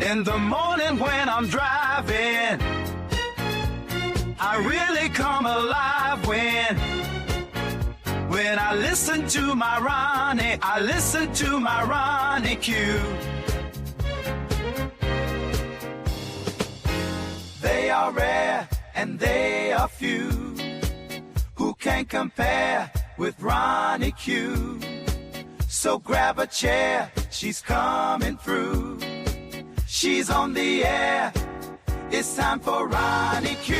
In the morning when I'm driving, I really come alive when I listen to my Ronnie, I listen to my Ronnie Q. They are rare and they are few who can compare with Ronnie Q. So grab a chair, she's coming through. She's on the air, it's time for Ronnie Q.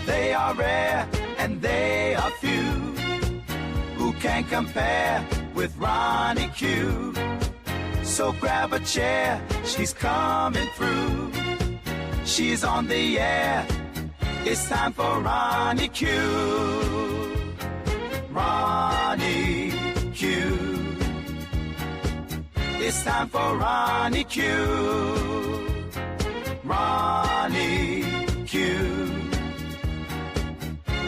They are rare and they are few who can compare with Ronnie Q. So grab a chair, she's coming through. She's on the air, it's time for Ronnie Q. Ronnie Q. It's time for Ronnie Q. Ronnie Q.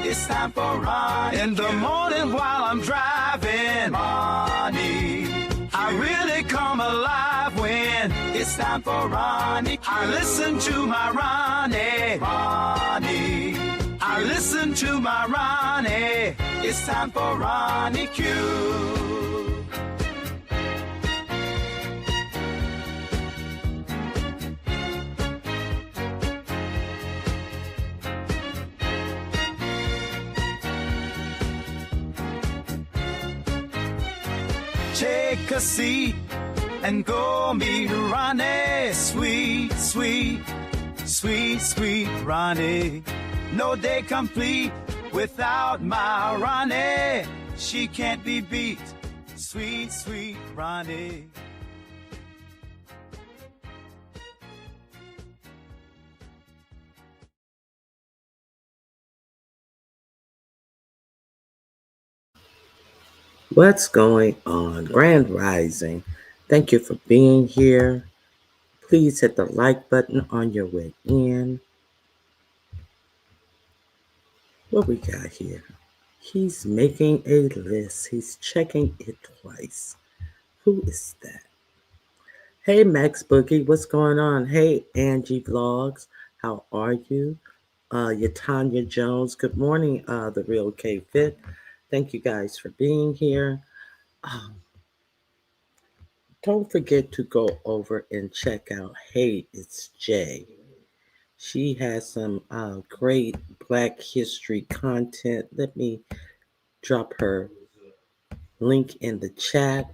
It's time for Ronnie Q. In the morning while I'm driving, Ronnie Q. I really come alive when it's time for Ronnie Q. I listen to my Ronnie. Ronnie Q. I listen to my Ronnie. It's time for Ronnie Q. Take a seat and go meet Ronnie. Sweet, sweet, sweet, sweet Ronnie. No day complete without my Ronnie. She can't be beat. Sweet, sweet Ronnie. What's going on? Grand Rising. Thank you for being here. Please hit the like button on your way in. What we got here? He's making a list. He's checking it twice. Who is that? Hey, Max Boogie. What's going on? Hey, Angie Vlogs. How are you? Yatanya Jones. Good morning, The Real K Fit. Thank you guys for being here. Don't forget to go over and check out Hey, It's Jay. She has some great Black history content. Let me drop her link in the chat.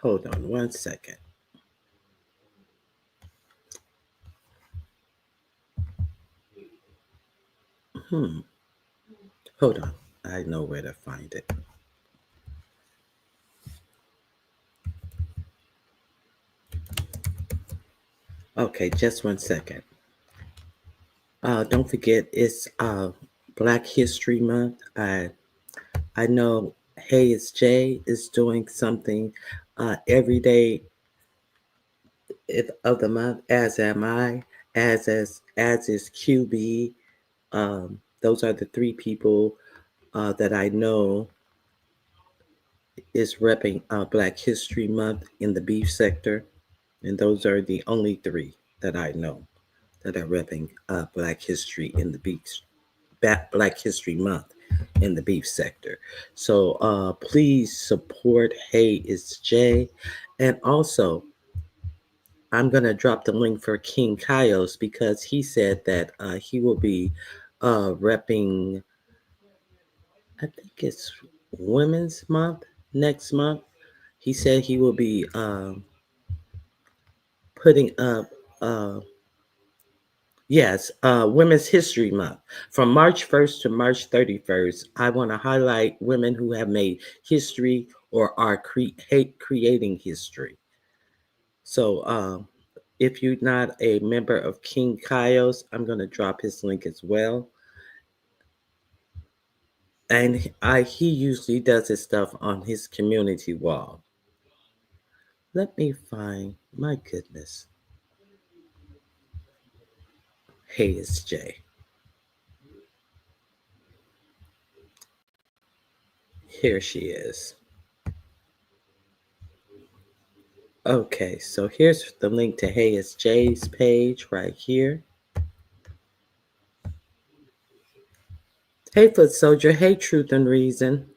Hold on one second. Hold on. I know where to find it. Okay, just one second. Don't forget, it's Black History Month. I know Hey It's Jay is doing something every day of the month, as am I, as is QB. Those are the three people that I know is repping Black History Month in the beef sector, and those are the only three that I know that are repping Black History in the beef, Black History Month in the beef sector. So please support Hey It's Jay, and also I'm going to drop the link for King Kaios because he said that he will be repping, I think it's Women's Month next month. He said he will be putting up, Women's History Month. From March 1st to March 31st, I want to highlight women who have made history or are creating history. So if you're not a member of King Kaios, I'm going to drop his link as well. And he usually does his stuff on his community wall. Let me find, my goodness, Hayes J. Here she is. Okay, so here's the link to Hayes J's page right here. Hey, Foot Soldier. Hey, Truth and Reason.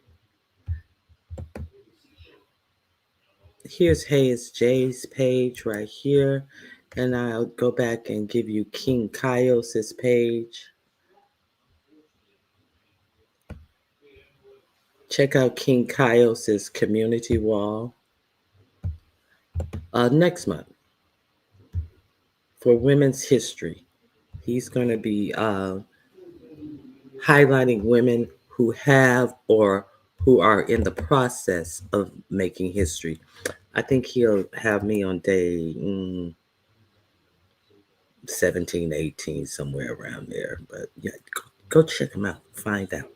Here's Hayes J's page right here. And I'll go back and give you King Kaios' page. Check out King Kaios' community wall. Next month, for Women's History, he's going to be highlighting women who have or who are in the process of making history. I think he'll have me on day 17, 18, somewhere around there. But yeah, go check him out. Find out.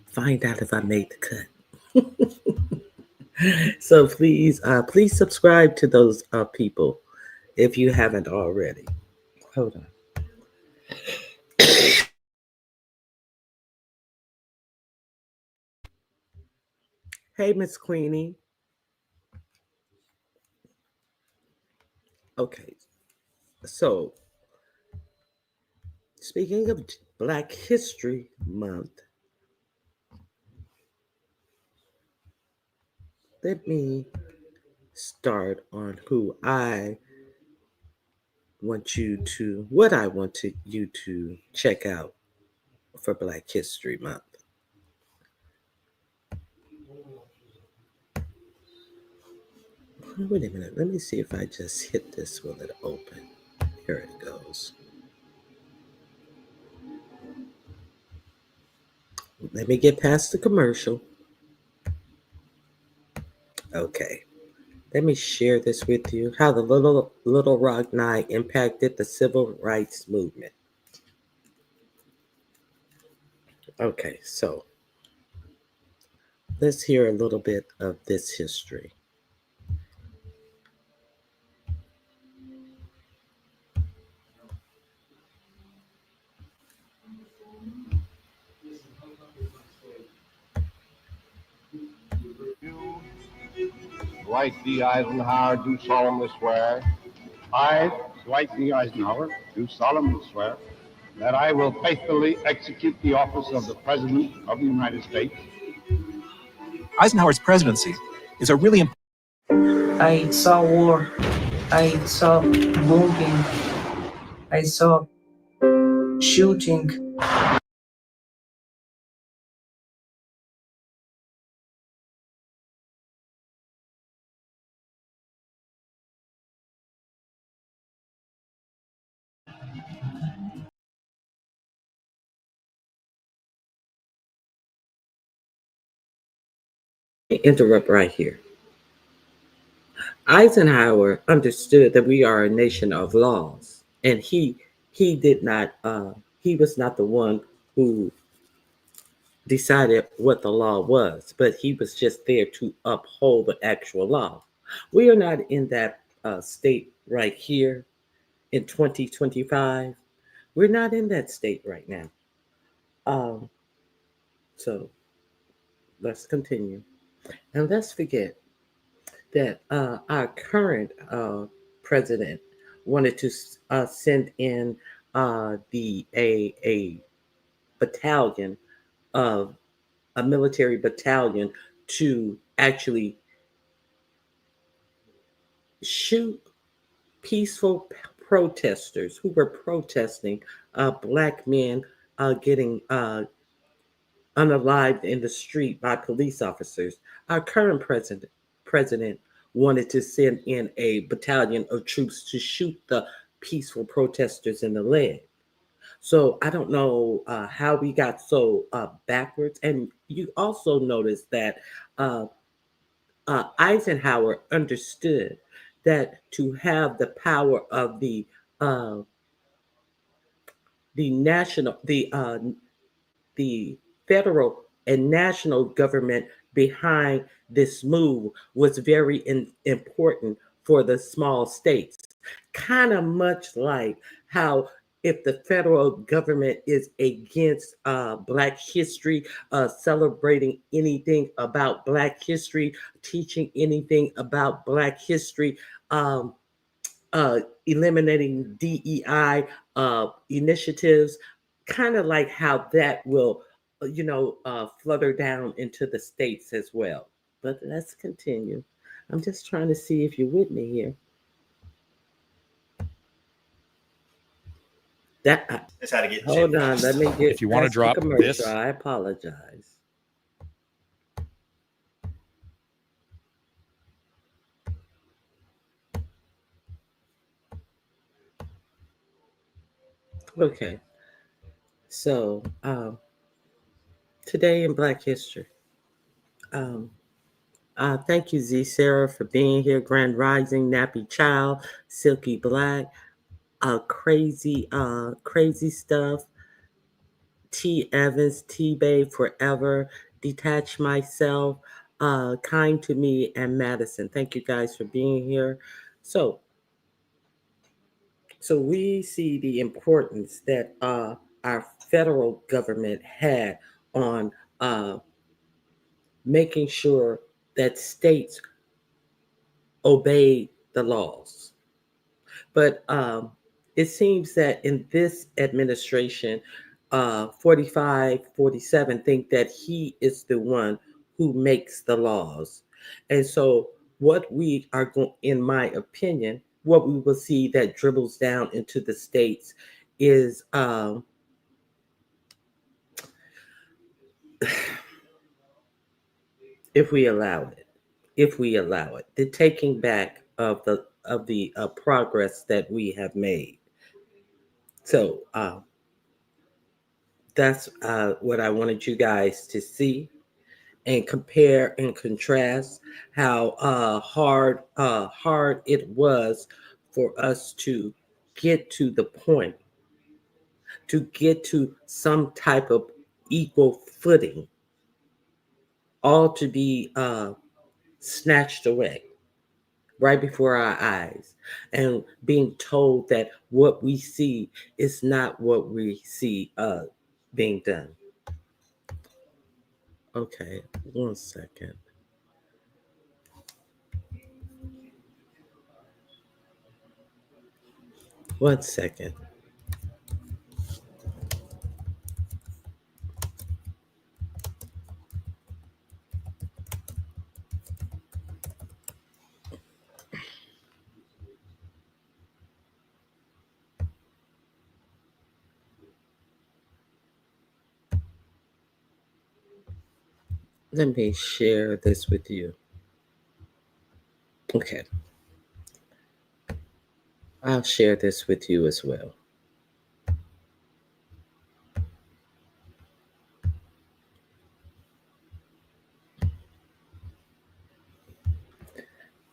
Find out if I made the cut. So please subscribe to those people if you haven't already. Hold on. Hey, Miss Queenie. Okay, so speaking of Black History Month, let me start on what I want you to check out for Black History Month. Wait a minute, let me see if I just hit this, will it open? Here it goes. Let me get past the commercial. Okay. Let me share this with you, how the Little Rock Nine impacted the civil rights movement. Okay, so let's hear a little bit of this history. Dwight D. Eisenhower, do solemnly swear. I, Dwight D. Eisenhower, do solemnly swear That I will faithfully execute the office of the President of the United States. Eisenhower's presidency is a really important. I saw war. I saw bombing. I saw shooting. Interrupt right here. Eisenhower understood that we are a nation of laws, and he did not. He was not the one who decided what the law was, but he was just there to uphold the actual law. We are not in that state right here in 2025. We're not in that state right now. So let's continue. And let's forget that our current president wanted to send in a battalion of a military battalion to actually shoot peaceful protesters who were protesting black men getting unalived in the street by police officers. Our current president wanted to send in a battalion of troops to shoot the peaceful protesters in the leg. So I don't know how we got so backwards. And you also notice that Eisenhower understood that to have the power of the national the federal and national government behind this move was very important for the small states. Kind of much like how if the federal government is against Black history, celebrating anything about Black history, teaching anything about Black history, um, eliminating DEI initiatives, kind of like how that will, flutter down into the states as well. But let's continue. I'm just trying to see if you're with me here. That That's how to get hold on, let me get If you want to past the drop commercial. this, I apologize. Okay, so today in Black History, um, thank you, Z Sarah, for being here. Grand Rising, Nappy Child, Silky Black, crazy stuff. T Evans, T Bay Forever, Detach Myself, Kind to Me, and Madison. Thank you guys for being here. So, so we see the importance that our federal government had on making sure that states obeyed the laws. But it seems that in this administration, 45, 47 think that he is the one who makes the laws. And so, what we are going, in my opinion, what we will see that dribbles down into the states is if we allow it, the taking back of the progress that we have made. So, that's what I wanted you guys to see and compare and contrast how hard it was for us to get to the point, to get to some type of equal footing, all to be snatched away right before our eyes, and being told that what we see is not what we see being done. Okay, one second. One second. Let me share this with you. Okay, I'll share this with you as well.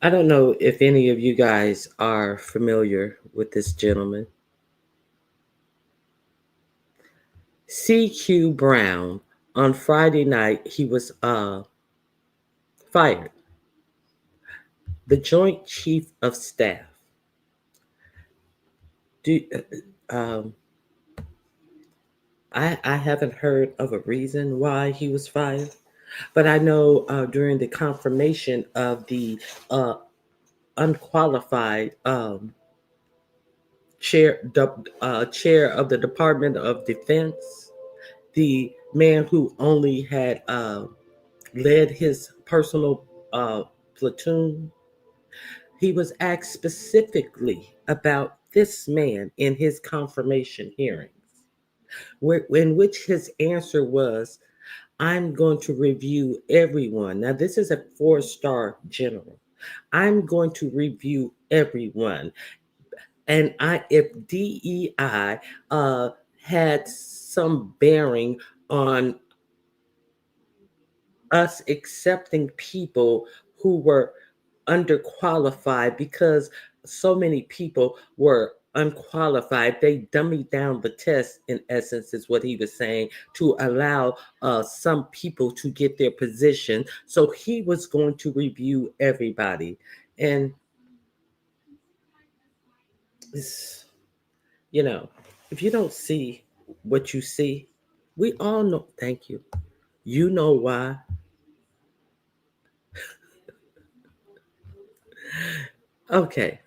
I don't know if any of you guys are familiar with this gentleman. C.Q. Brown, on Friday night, he was fired. The Joint Chief of Staff. Do, I haven't heard of a reason why he was fired, but I know during the confirmation of the uh, unqualified chair of the Department of Defense, the man who only had led his personal platoon, he was asked specifically about this man in his confirmation hearings, in which his answer was, I'm going to review everyone. Now, this is a four-star general. I'm going to review everyone. And if DEI had some bearing on us accepting people who were underqualified, because so many people were unqualified. They dummied down the test, in essence, is what he was saying, to allow some people to get their position. So he was going to review everybody. And it's, you know, if you don't see what you see, we all know. Thank you. You know why. Okay.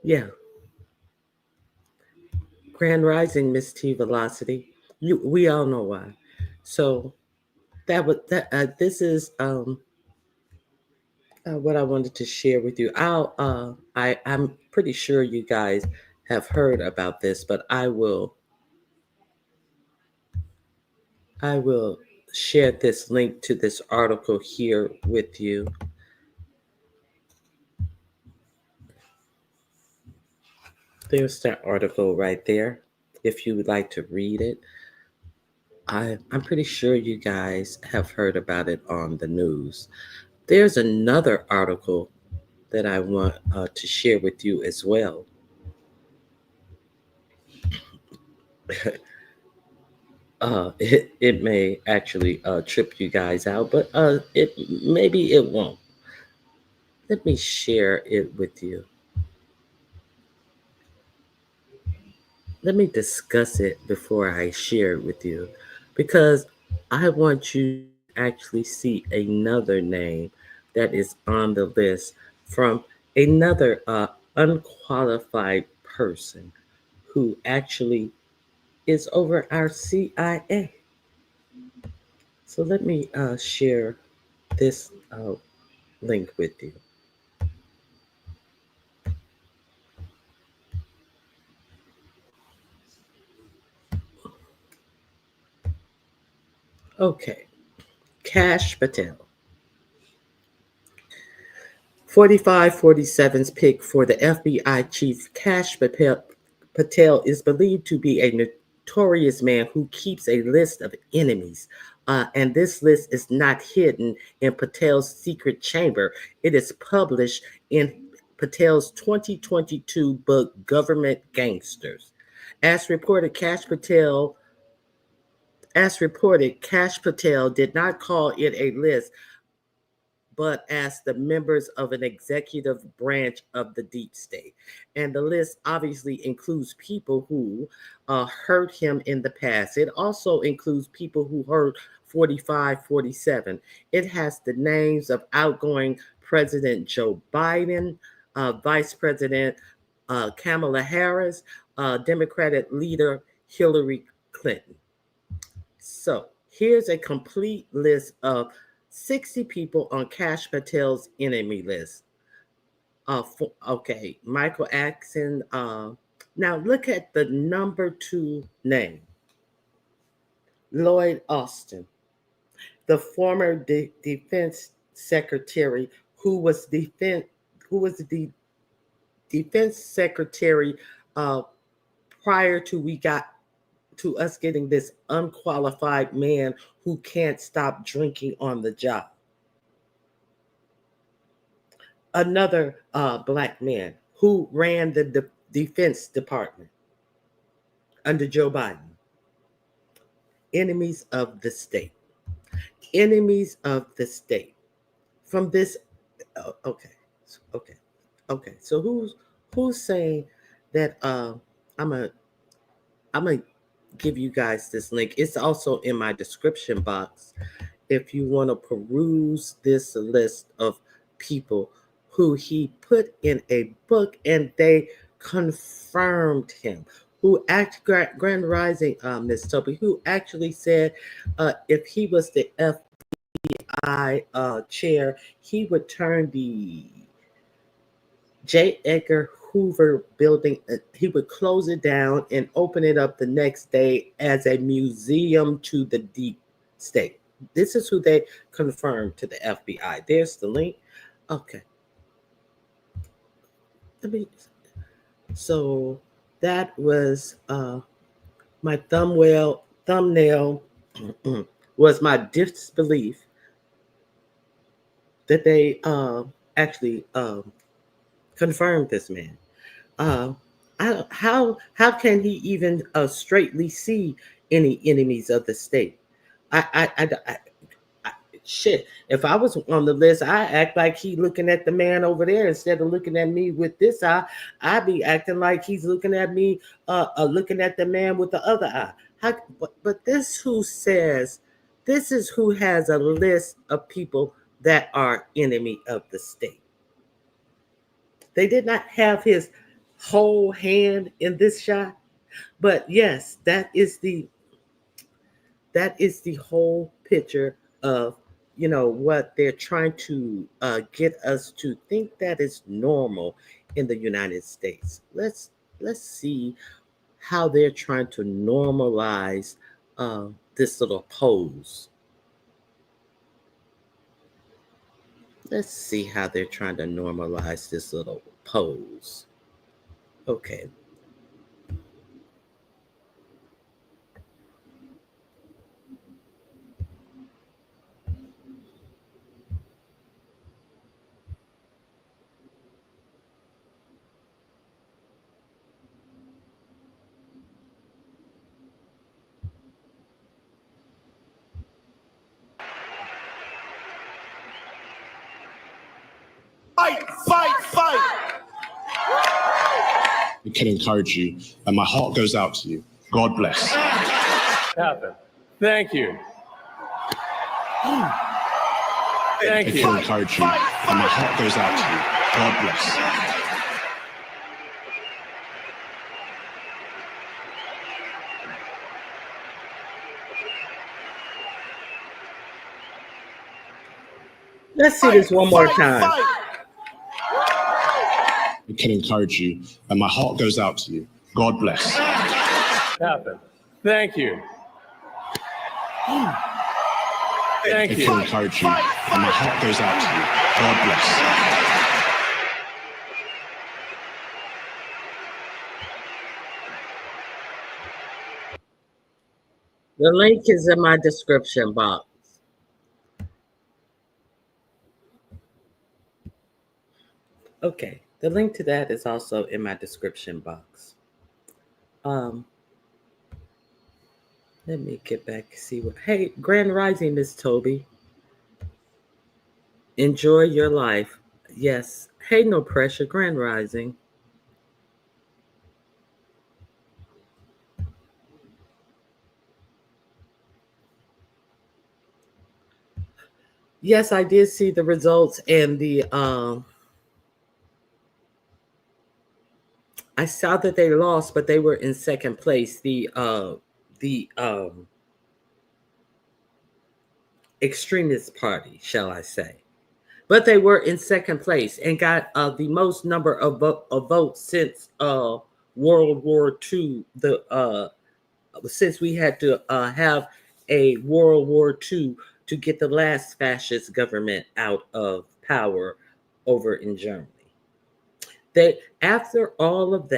Yeah. Grand Rising, Miss T Velocity. We all know why. So that was that. This is what I wanted to share with you. I'm pretty sure you guys have heard about this, but I will share this link to this article here with you. There's that article right there. If you would like to read it, I'm pretty sure you guys have heard about it on the news. There's another article that I want to share with you as well. It may actually trip you guys out, but it maybe it won't. Let me share it with you. Let me discuss it before I share it with you, because I want you to actually see another name that is on the list from another unqualified person who actually is over our CIA. So let me share this link with you. Okay, Cash Patel. 4547's pick for the FBI chief, Patel is believed to be a notorious man who keeps a list of enemies. And this list is not hidden in Patel's secret chamber. It is published in Patel's 2022 book, Government Gangsters. As reported, Cash Patel did not call it a list, but as the members of an executive branch of the deep state. And the list obviously includes people who hurt him in the past. It also includes people who hurt 4547. It has the names of outgoing President Joe Biden, Vice President Kamala Harris, Democratic leader Hillary Clinton. So here's a complete list of 60 people on Cash Patel's enemy list. Okay, Michael Axon. Now look at the number 2 name, Lloyd Austin, the former defense secretary who was the defense secretary uh, prior to us getting this unqualified man who can't stop drinking on the job. Another black man who ran the defense department under Joe Biden. Enemies of the state. Enemies of the state. From this, okay, okay, okay. So who's saying that? I'm a I'm gonna give you guys this link. It's also in my description box if you want to peruse this list of people who he put in a book and they confirmed him. Who act Grand Rising, Miss Toby, who actually said if he was the FBI chair, he would turn the J. Edgar Hoover building, he would close it down and open it up the next day as a museum to the deep state. This is who they confirmed to the FBI. There's the link. Okay. So that was my thumbnail was my disbelief that they actually confirmed this man. Uh, how can he even straightly see any enemies of the state? I shit. If I was on the list, I act like he looking at the man over there instead of looking at me with this eye. I'd be acting like he's looking at me, looking at the man with the other eye. But this who says, this is who has a list of people that are enemy of the state. They did not have his whole hand in this shot, but yes, that is the whole picture of what they're trying to get us to think that is normal in the United States. Let's see how they're trying to normalize this little pose. Let's see how they're trying to normalize this little pose. Okay. Fight, fight, fight. It can encourage you, and my heart goes out to you. God bless. Happen. Thank you. Thank It you. can encourage you, and my heart goes out to you. God bless. Let's see this one more time. It can encourage you, and my heart goes out to you. God bless. Happen. Thank you. Thank It you. can encourage you, and my heart goes out to you. God bless. The link is in my description box. Okay, the link to that is also in my description box. Let me get back, see what. Hey, Grand Rising, Miss Toby. Enjoy your life. Yes. Hey, no pressure, Grand Rising. Yes, I did see the results and I saw that they lost, but they were in second place. The extremist party, shall I say. But they were in second place and got the most number of votes since World War II. Since we had to have a World War II to get the last fascist government out of power over in Germany. After all of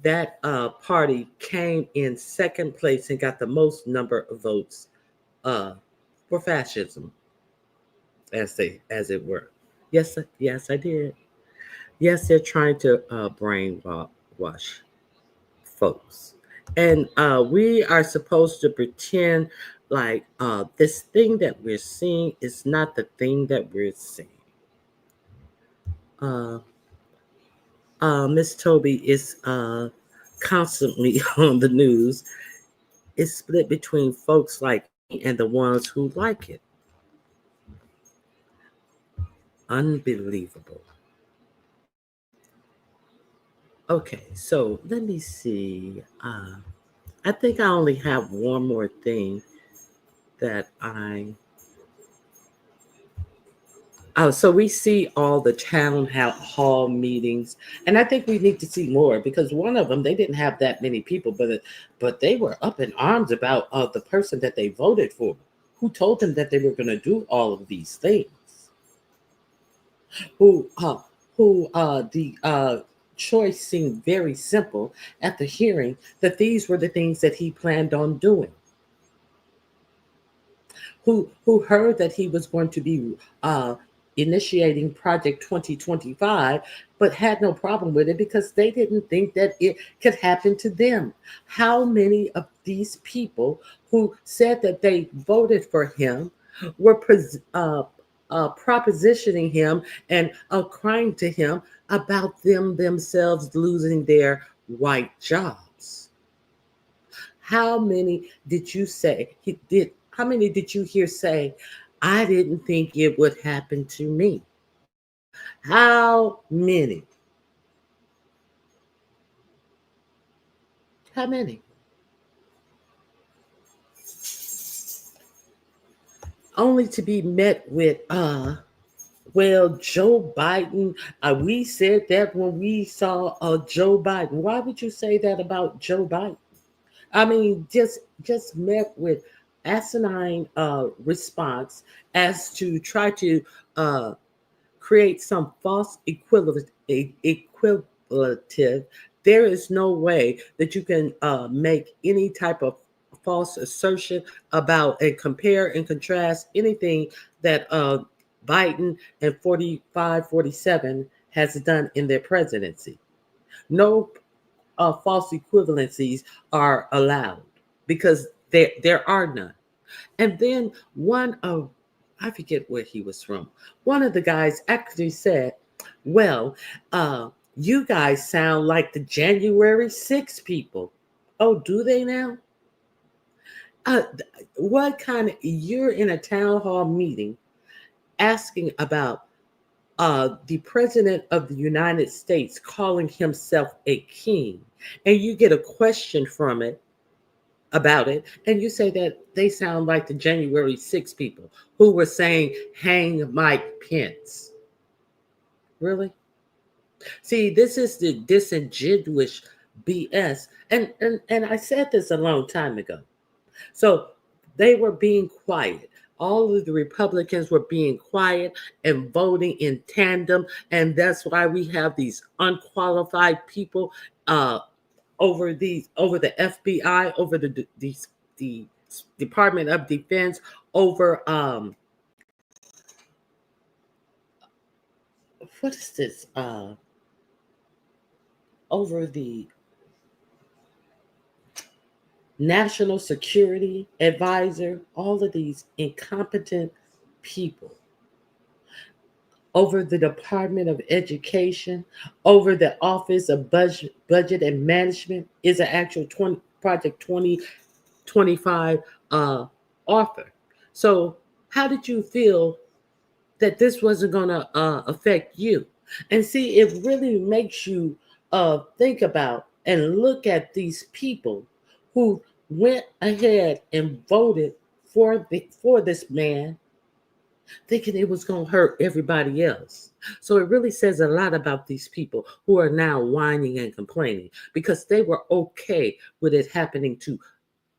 that party came in second place and got the most number of votes for fascism, as it were. Yes, I did. Yes, they're trying to brainwash folks, and we are supposed to pretend like this thing that we're seeing is not the thing that we're seeing. Miss Toby is constantly on the news. It's split between folks like me and the ones who like it. Unbelievable. Okay, so let me see. I think I only have one more thing that I. Oh, so we see all the town hall meetings, and I think we need to see more because one of them they didn't have that many people, but they were up in arms about the person that they voted for, who told them that they were going to do all of these things. Who the choice seemed very simple at the hearing that these were the things that he planned on doing. Who heard that he was going to be initiating Project 2025, but had no problem with it because they didn't think that it could happen to them. How many of these people who said that they voted for him were propositioning him and crying to him about them themselves losing their white jobs? How many did you say he did? How many did you hear say, I didn't think it would happen to me? How many? How many? Only to be met with, well, Joe Biden, we said that when we saw Joe Biden. Why would you say that about Joe Biden? I mean, just met with asinine response as to try to uh, create some false equivalentative. There is no way that you can make any type of false assertion about and compare and contrast anything that Biden and 45, 47 has done in their presidency. No false equivalencies are allowed because there are none. And then one of, I forget where he was from, one of the guys actually said, well, you guys sound like the January 6 people. Oh, do they now? Uh, what kind of, you're in a town hall meeting asking about the president of the United States calling himself a king, and you get a question from it about it, and you say that they sound like the January 6 people who were saying, hang Mike Pence. Really? See, this is the disingenuous BS. And I said this a long time ago. So they were being quiet. All of the Republicans were being quiet and voting in tandem. And that's why we have these unqualified people over the FBI, over the Department of Defense, over what is this? Over the National Security Advisor, all of these incompetent people, over the Department of Education, over the Office of Budget and Management, is an actual Project 2025 author. So how did you feel that this wasn't going to affect you? And see, it really makes you think about and look at these people who went ahead and voted for this man, thinking it was going to hurt everybody else. So it really says a lot about these people who are now whining and complaining because they were okay with it happening to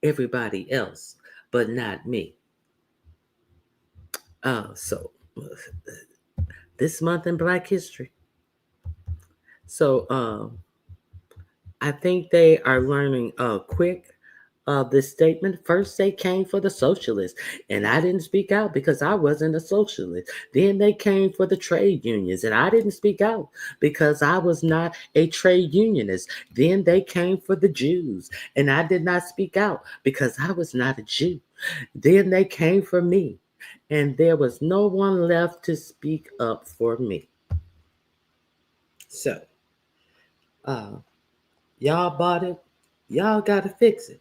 everybody else, but not me. So this month in Black History. So I think they are learning quick this statement. First, they came for the socialists, and I didn't speak out because I wasn't a socialist. Then they came for the trade unions, and I didn't speak out because I was not a trade unionist. Then they came for the Jews, and I did not speak out because I was not a Jew. Then they came for me, and there was no one left to speak up for me. So, y'all bought it. Y'all got to fix it.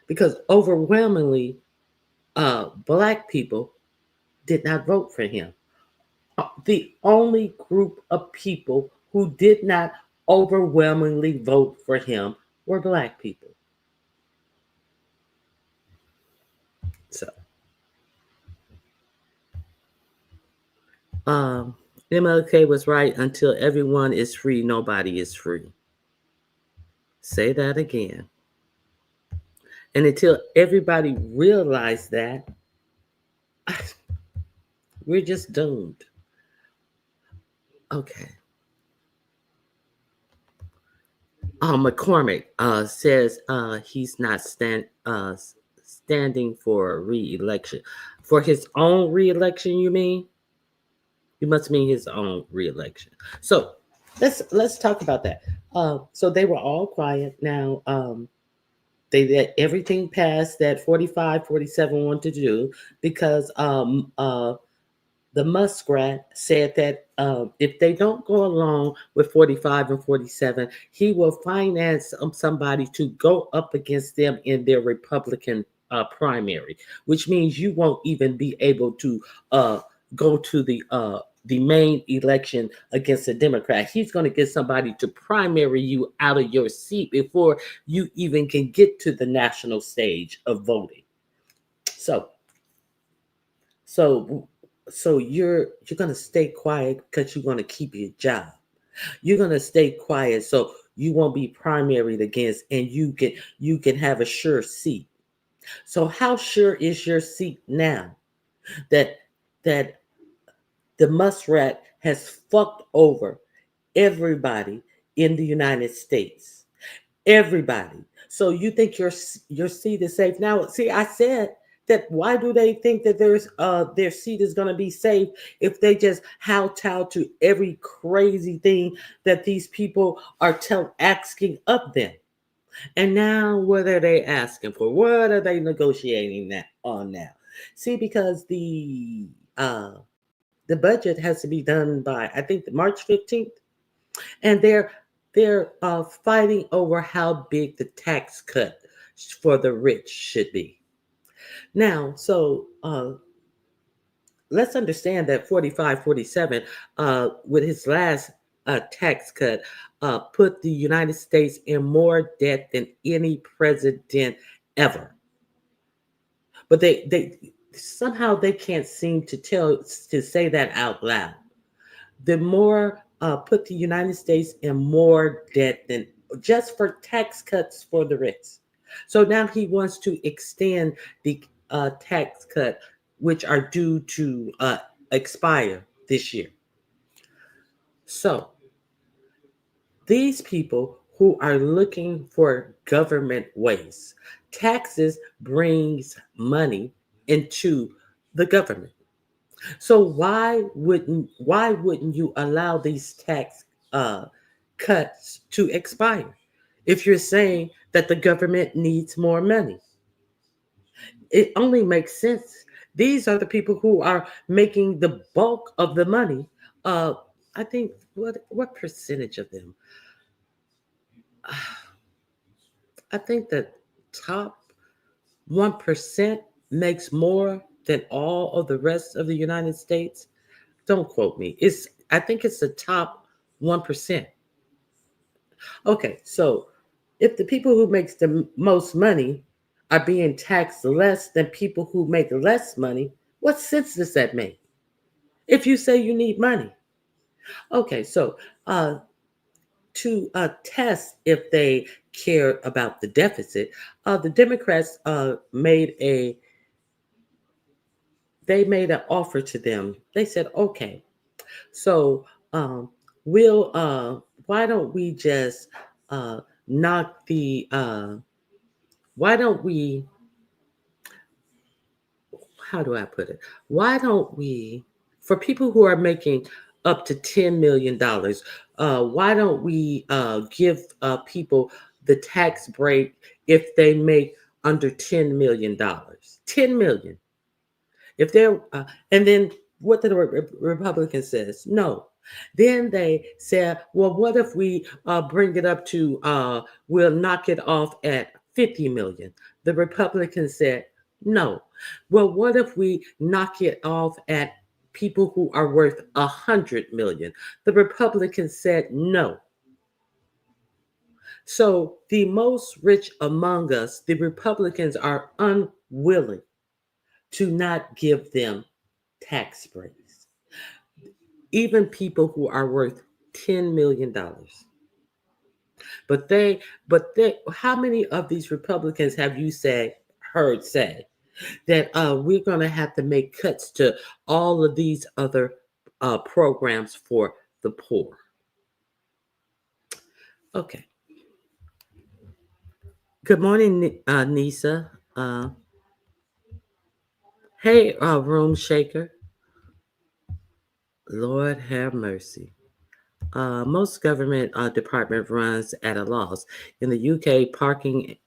Because overwhelmingly, Black people did not vote for him. The only group of people who did not overwhelmingly vote for him were Black people. So, MLK was right. Until everyone is free, nobody is free. Say that again. And until everybody realized that, we're just doomed. Okay. McCormick says he's not standing for re-election. For his own re-election, you mean? You must mean his own reelection. So let's talk about that. So they were all quiet. Now they let everything pass that 45, 47 wanted to do because the muskrat said that if they don't go along with 45 and 47, he will finance somebody to go up against them in their Republican primary, which means you won't even be able to uh, go to the main election against a Democrat. He's going to get somebody to primary you out of your seat before you even can get to the national stage of voting. So so so you're gonna stay quiet because you want to keep your job. You're gonna stay quiet so you won't be primaried against and you can have a sure seat. So how sure is your seat now that that the muskrat has fucked over everybody in the United States? Everybody. So you think your seat is safe now? See, I said that. Why do they think that their seat is going to be safe if they just kowtow to every crazy thing that these people are asking of them? And now, what are they asking for? What are they negotiating that on now? See, because the budget has to be done by, I think, March 15th, and they're fighting over how big the tax cut for the rich should be. Now, so let's understand that 45, 47, with his last tax cut, put the United States in more debt than any president ever. But they somehow they can't seem to say that out loud. The more put the United States in more debt than just for tax cuts for the rich. So now he wants to extend the tax cut, which are due to expire this year. So these people who are looking for government ways, taxes brings money into the government. So why wouldn't you allow these tax uh, cuts to expire if you're saying that the government needs more money? It only makes sense. These are the people who are making the bulk of the money. Uh, I think what percentage of them? I think the top 1% makes more than all of the rest of the United States. Don't quote me. I think it's the top 1%. Okay, so if the people who makes the most money are being taxed less than people who make less money, what sense does that make? If you say you need money. Okay, so to test if they care about the deficit, the Democrats made an offer to them. They said, okay, so we'll why don't we just knock the why don't we how do I put it? Why don't we, for people who are making up to $10 million, why don't we give people the tax break if they make under $10 million? 10 million. If they're and then what the Republican says? No. Then they said, well, what if we bring it up to we'll knock it off at 50 million? The Republican said no. Well, what if we knock it off at people who are worth 100 million? The Republican said no. So the most rich among us, the Republicans, are unwilling to not give them tax breaks. Even people who are worth $10 million. But they, how many of these Republicans have you heard say that we're going to have to make cuts to all of these other programs for the poor? Okay. Good morning, Nisa. Hey, Room Shaker. Lord have mercy. Most government department runs at a loss. In the UK, parking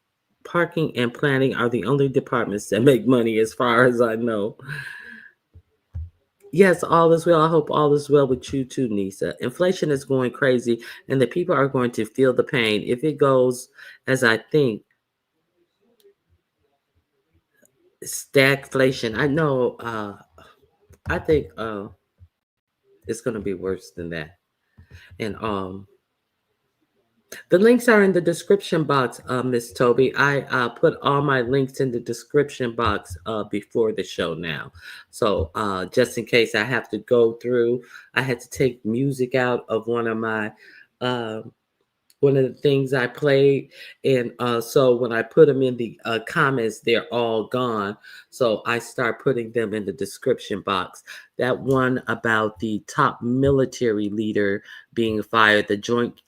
and planning are the only departments that make money, as far as I know. Yes, all is well. I hope all is well with you too, Nisa. Inflation is going crazy, and the people are going to feel the pain if it goes as I think. Stagflation. I know. I think it's going to be worse than that. And the links are in the description box, Miss Toby. I put all my links in the description box before the show now. So just in case I have to go through, I had to take music out of uh, one of the things I played. And so when I put them in the comments, they're all gone. So I start putting them in the description box. That one about the top military leader being fired, the Joint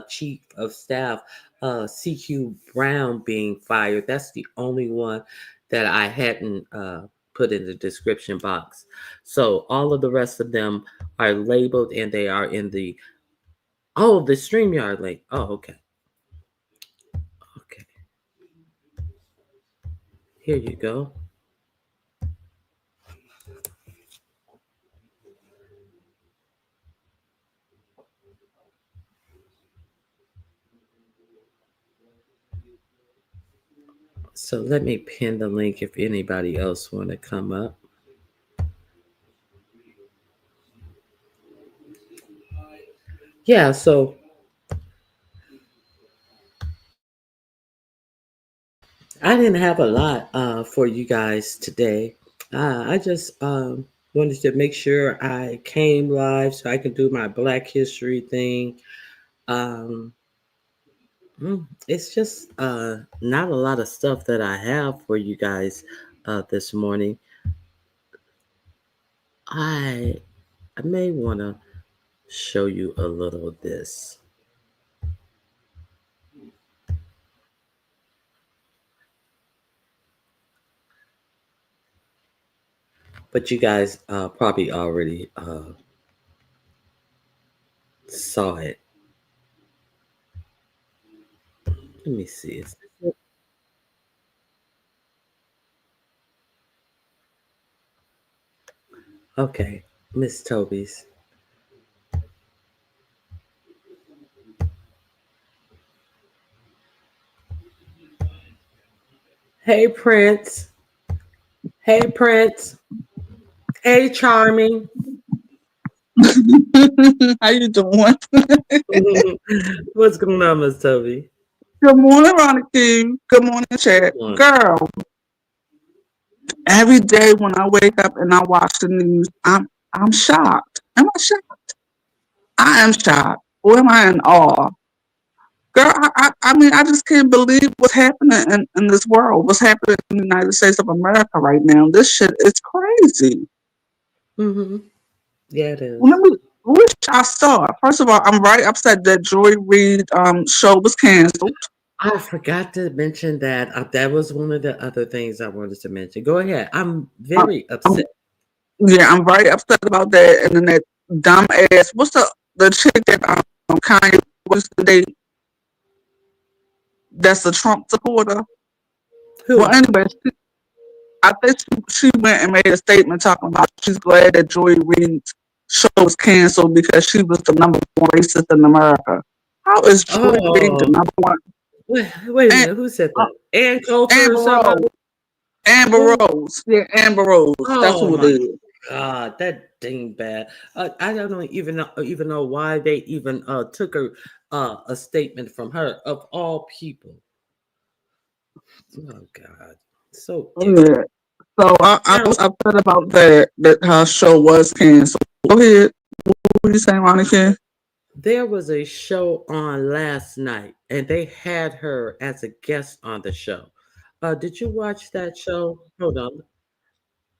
Chief of Staff, CQ Brown being fired. That's the only one that I hadn't put in the description box. So all of the rest of them are labeled and they are in the the StreamYard link. Oh, okay. Okay. Here you go. So let me pin the link if anybody else want to come up. Yeah, so I didn't have a lot for you guys today. I just wanted to make sure I came live so I can do my Black History thing. Um, it's just not a lot of stuff that I have for you guys this morning. I I may want to show you a little of this. But you guys probably already saw it. Let me see. Okay, Miss Toby's. Hey, Prince. Hey, Prince. Hey, Charming. How you doing? What's going on, Miss Toby? Good morning, Ronnie. Good morning, chat. Girl, every day when I wake up and I watch the news, I'm shocked. Am I shocked? I am shocked. Or am I in awe? Girl, I mean, I just can't believe what's happening in this world. What's happening in the United States of America right now. This shit is crazy. Mm-hmm. Yeah, it Let is. me wish I saw it. First of all, I'm very upset that Joy Reid show was canceled. I forgot to mention that. That was one of the other things I wanted to mention. Go ahead. I'm very upset. Yeah, I'm very upset about that. And then that dumb ass. What's the chick that Kanye was the date? That's a Trump supporter. Well, Who? anyway, I think she went and made a statement talking about she's glad that Joy Reid's show was canceled because she was the number one racist in America. How is Joy Reid the Oh, number one? wait a And minute. Who said that? Ann Coulter or Amber somebody? Rose. Amber Who? Rose. Yeah, Amber Rose. That's Oh who it my is. God, that dingbat. I don't even know why they even took a statement from her of all people. Oh God, so ignorant. Yeah. So I Now was upset about that her show was canceled. Go ahead. What were you saying, Monica? there was a show on last night, and they had her as a guest on the show. Did you watch that show? Hold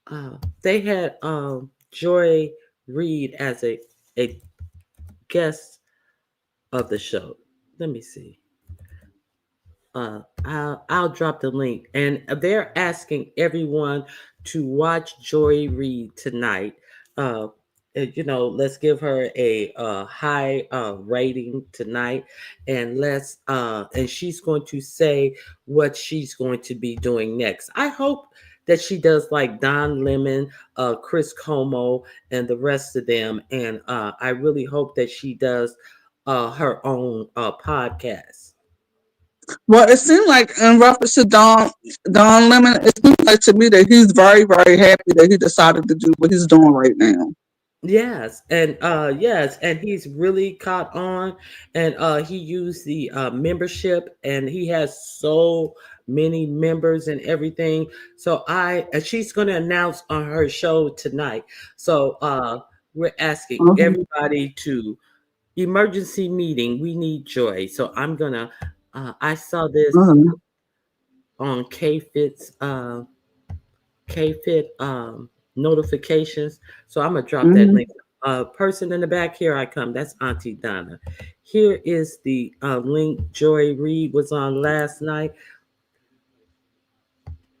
on. They had Joy Reid as a guest of the show. Let me see. I'll drop the link, and they're asking everyone to watch Joy Reid tonight. Uh, let's give her a high rating tonight, and and she's going to say what she's going to be doing next. I hope that she does like Don Lemon, Chris Como, and the rest of them, and I really hope that she does her own podcast. Well, it seemed like in reference to Don Lemon, it seems like to me that he's very, very happy that he decided to do what he's doing right now. Yes, and he's really caught on, and he used the membership, and he has so many members and everything. So she's going to announce on her show tonight. So we're asking Mhm. everybody to emergency meeting. We need joy. So I'm gonna. I saw this Mhm. on KFit notifications. So I'm gonna drop that Mhm. link. Person in the back, here I come. That's Auntie Donna. Here is the link Joy Reid was on last night.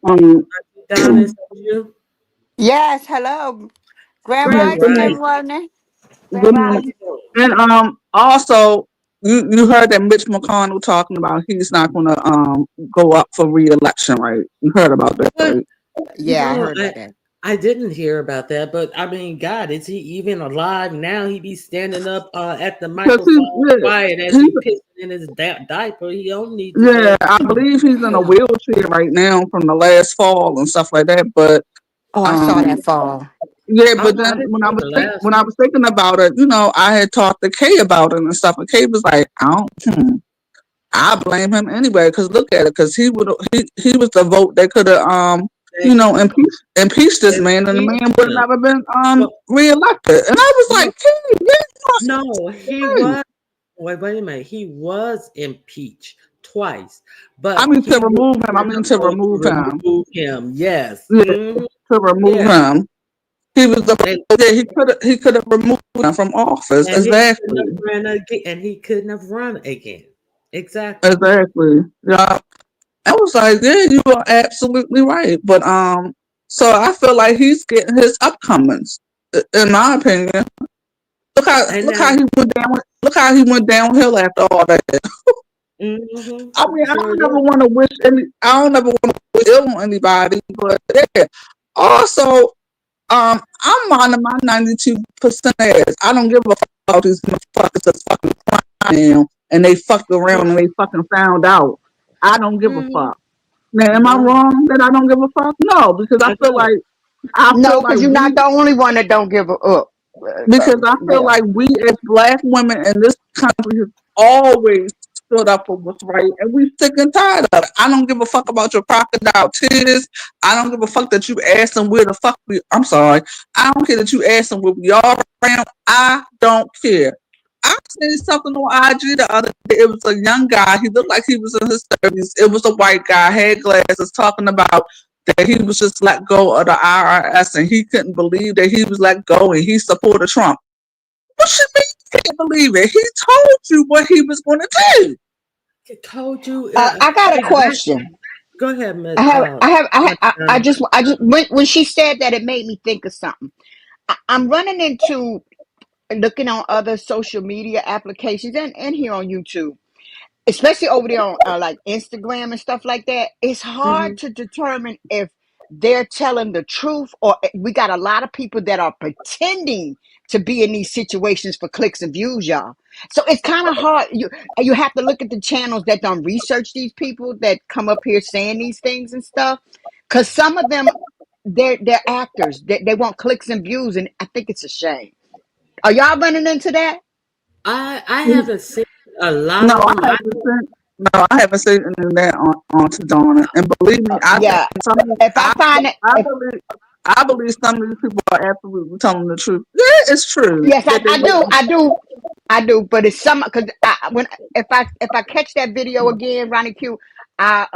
Um, Auntie Donna, is that you? Yes, hello. Grand yes, Grand good Rising, morning. Rising. everyone. Grand Good How morning. you Rising. doing? And also you heard that Mitch McConnell talking about he's not going to go up for re-election, right? You heard about that, What? right? Yeah, I No, heard about that. I didn't hear about that, but I mean, God, is he even alive now? He be standing up at the Because microphone quiet as he pissing in his diaper. He don't need to yeah, go. I believe he's in a Hell. wheelchair right now from the last fall and stuff like that. But Oh, I saw um, that fall. yeah, Oh but no, I then didn't when I see was the last when I one. was thinking about it, I had talked to Kay about it and stuff, and Kay was like, I blame him anyway, because look at it, because he was the vote that could have Thank you. impeached this man, and the man Impeach would have him. never been Well, reelected. And I was no, like, Kay, yeah, no, he you're right. was. Wait a minute. He was impeached twice, I but mean to he was remove him. I going mean to to vote remove to him. remove him. Yes. Yeah, Hmm. to remove Yeah. him. He was the And yeah. He could have removed him from office. and he couldn't have Exactly. run again. And he couldn't have run again. Exactly. Exactly. Yeah. I was like, yeah, you are absolutely right. But so I feel like he's getting his upcomings, in my opinion. Look how And look now, how he went down. Look how he went downhill after all that. I he mean, sure did. I don't ever want to wish ill on anybody, but yeah. Also, I'm minding my 92% ass. I don't give a fuck about these motherfuckers that's fucking crying now, and they fucked around and they fucking found out. I don't give a Mm-hmm. fuck. Now, am I No, wrong that I don't give a fuck? No, because I know. I feel No, like because you're not the only one that don't give a up. Yeah. we as black women in this country have always stood up for what's right, and we sick and tired of it. I don't give a fuck about your crocodile tears. I don't give a fuck that you asked them where the fuck we. I'm sorry. I don't care that you asked them where we are around. I don't care. I seen something on IG the other day. It was a young guy. He looked like he was in his 30s. It was a white guy, had glasses, talking about that he was just let go of the IRS and he couldn't believe that he was let go and he supported Trump. What you mean you can't believe it? He told you what he was going to do. I told you. I got a Exactly. question. Go ahead, Miss. I have, I have, I Donna. just, when she said that, it made me think of something. I'm running into looking on other social media applications and here on YouTube, especially over there on like Instagram and stuff like that. It's hard Mhm. to determine if they're telling the truth, or we got a lot of people that are pretending to be in these situations for clicks and views, y'all. So it's kind of hard. You have to look at the channels that don't research these people that come up here saying these things and stuff, because some of them, they're actors. They want clicks and views, and I think it's a shame. Are y'all running into that? I haven't seen a lot No, of them. I haven't seen any of that on to Donna. And believe me, Yeah. If I find it, I believe I believe some of these people are absolutely telling the truth. Yeah, it's true yes, that they I do. But it's some, because when if I catch that video again, Ronnie Q, I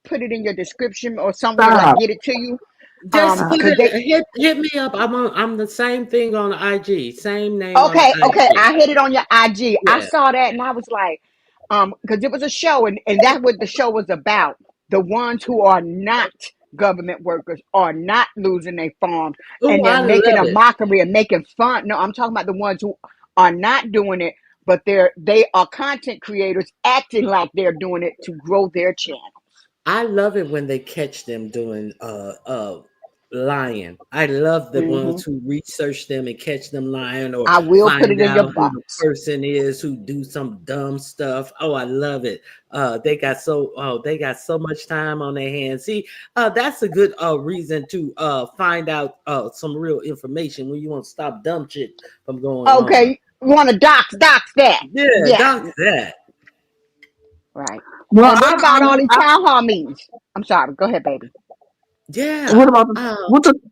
put it in your description or somewhere, like stop. get it to you, Just put because it. they. Hit me up. I'm the same thing on IG. Same name on Okay, okay, IG. I hit it on your IG. I Yeah. saw that and I was like, because it was a show, and that's what the show was about. The ones who are not government workers are not losing their farms Oh, and they're I making love a it. mockery and making fun. No, I'm talking about the ones who are not doing it, but they are content creators acting like they're doing it to grow their channel. I love it when they catch them doing lying. I love the Hmm. ones who research them and catch them lying or I will put find it in your out who the box. person is who do some dumb stuff. Oh, I love it. They got so much time on their hands. See, that's a good reason to find out some real information when you want to stop dumb shit from going on. Okay, you want to dox that? Yeah, Yeah, doc that. right. Well, And what about all these town hall meetings? I'm sorry. Go ahead, baby. Yeah. what about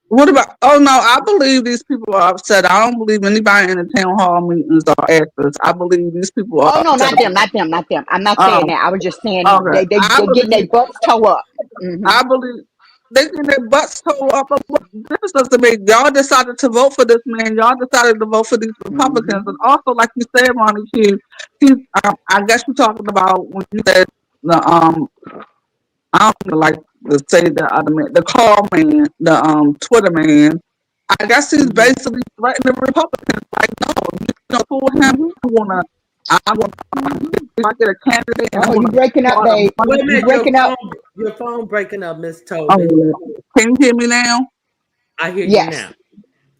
what about? Oh no, I believe these people are upset. I don't believe anybody in the town hall meetings are actors. I believe these people are Oh no, upset not them, about. not them, not them. I'm not saying Oh, that. I was just saying okay. they getting their butts toe up. Hmm. I believe they get their butts toe up. But what difference does it make? Y'all decided to vote for this man. Y'all decided to vote for these Republicans. Hmm. And also, like you said, Ronnie Q, he's, I guess you're talking about when you said the I don't know, like to say the other man, the car man, the Twitter man. I guess he's Hmm. basically threatening the Republicans. Like, no, you know, for him, Hmm. I want, if I get a candidate, and I Oh, want you to breaking up, part of babe. Wait a money. You minute, breaking up. your phone breaking up, Miss Oh, Tobin. yeah. Can you hear me now? I hear you Yes.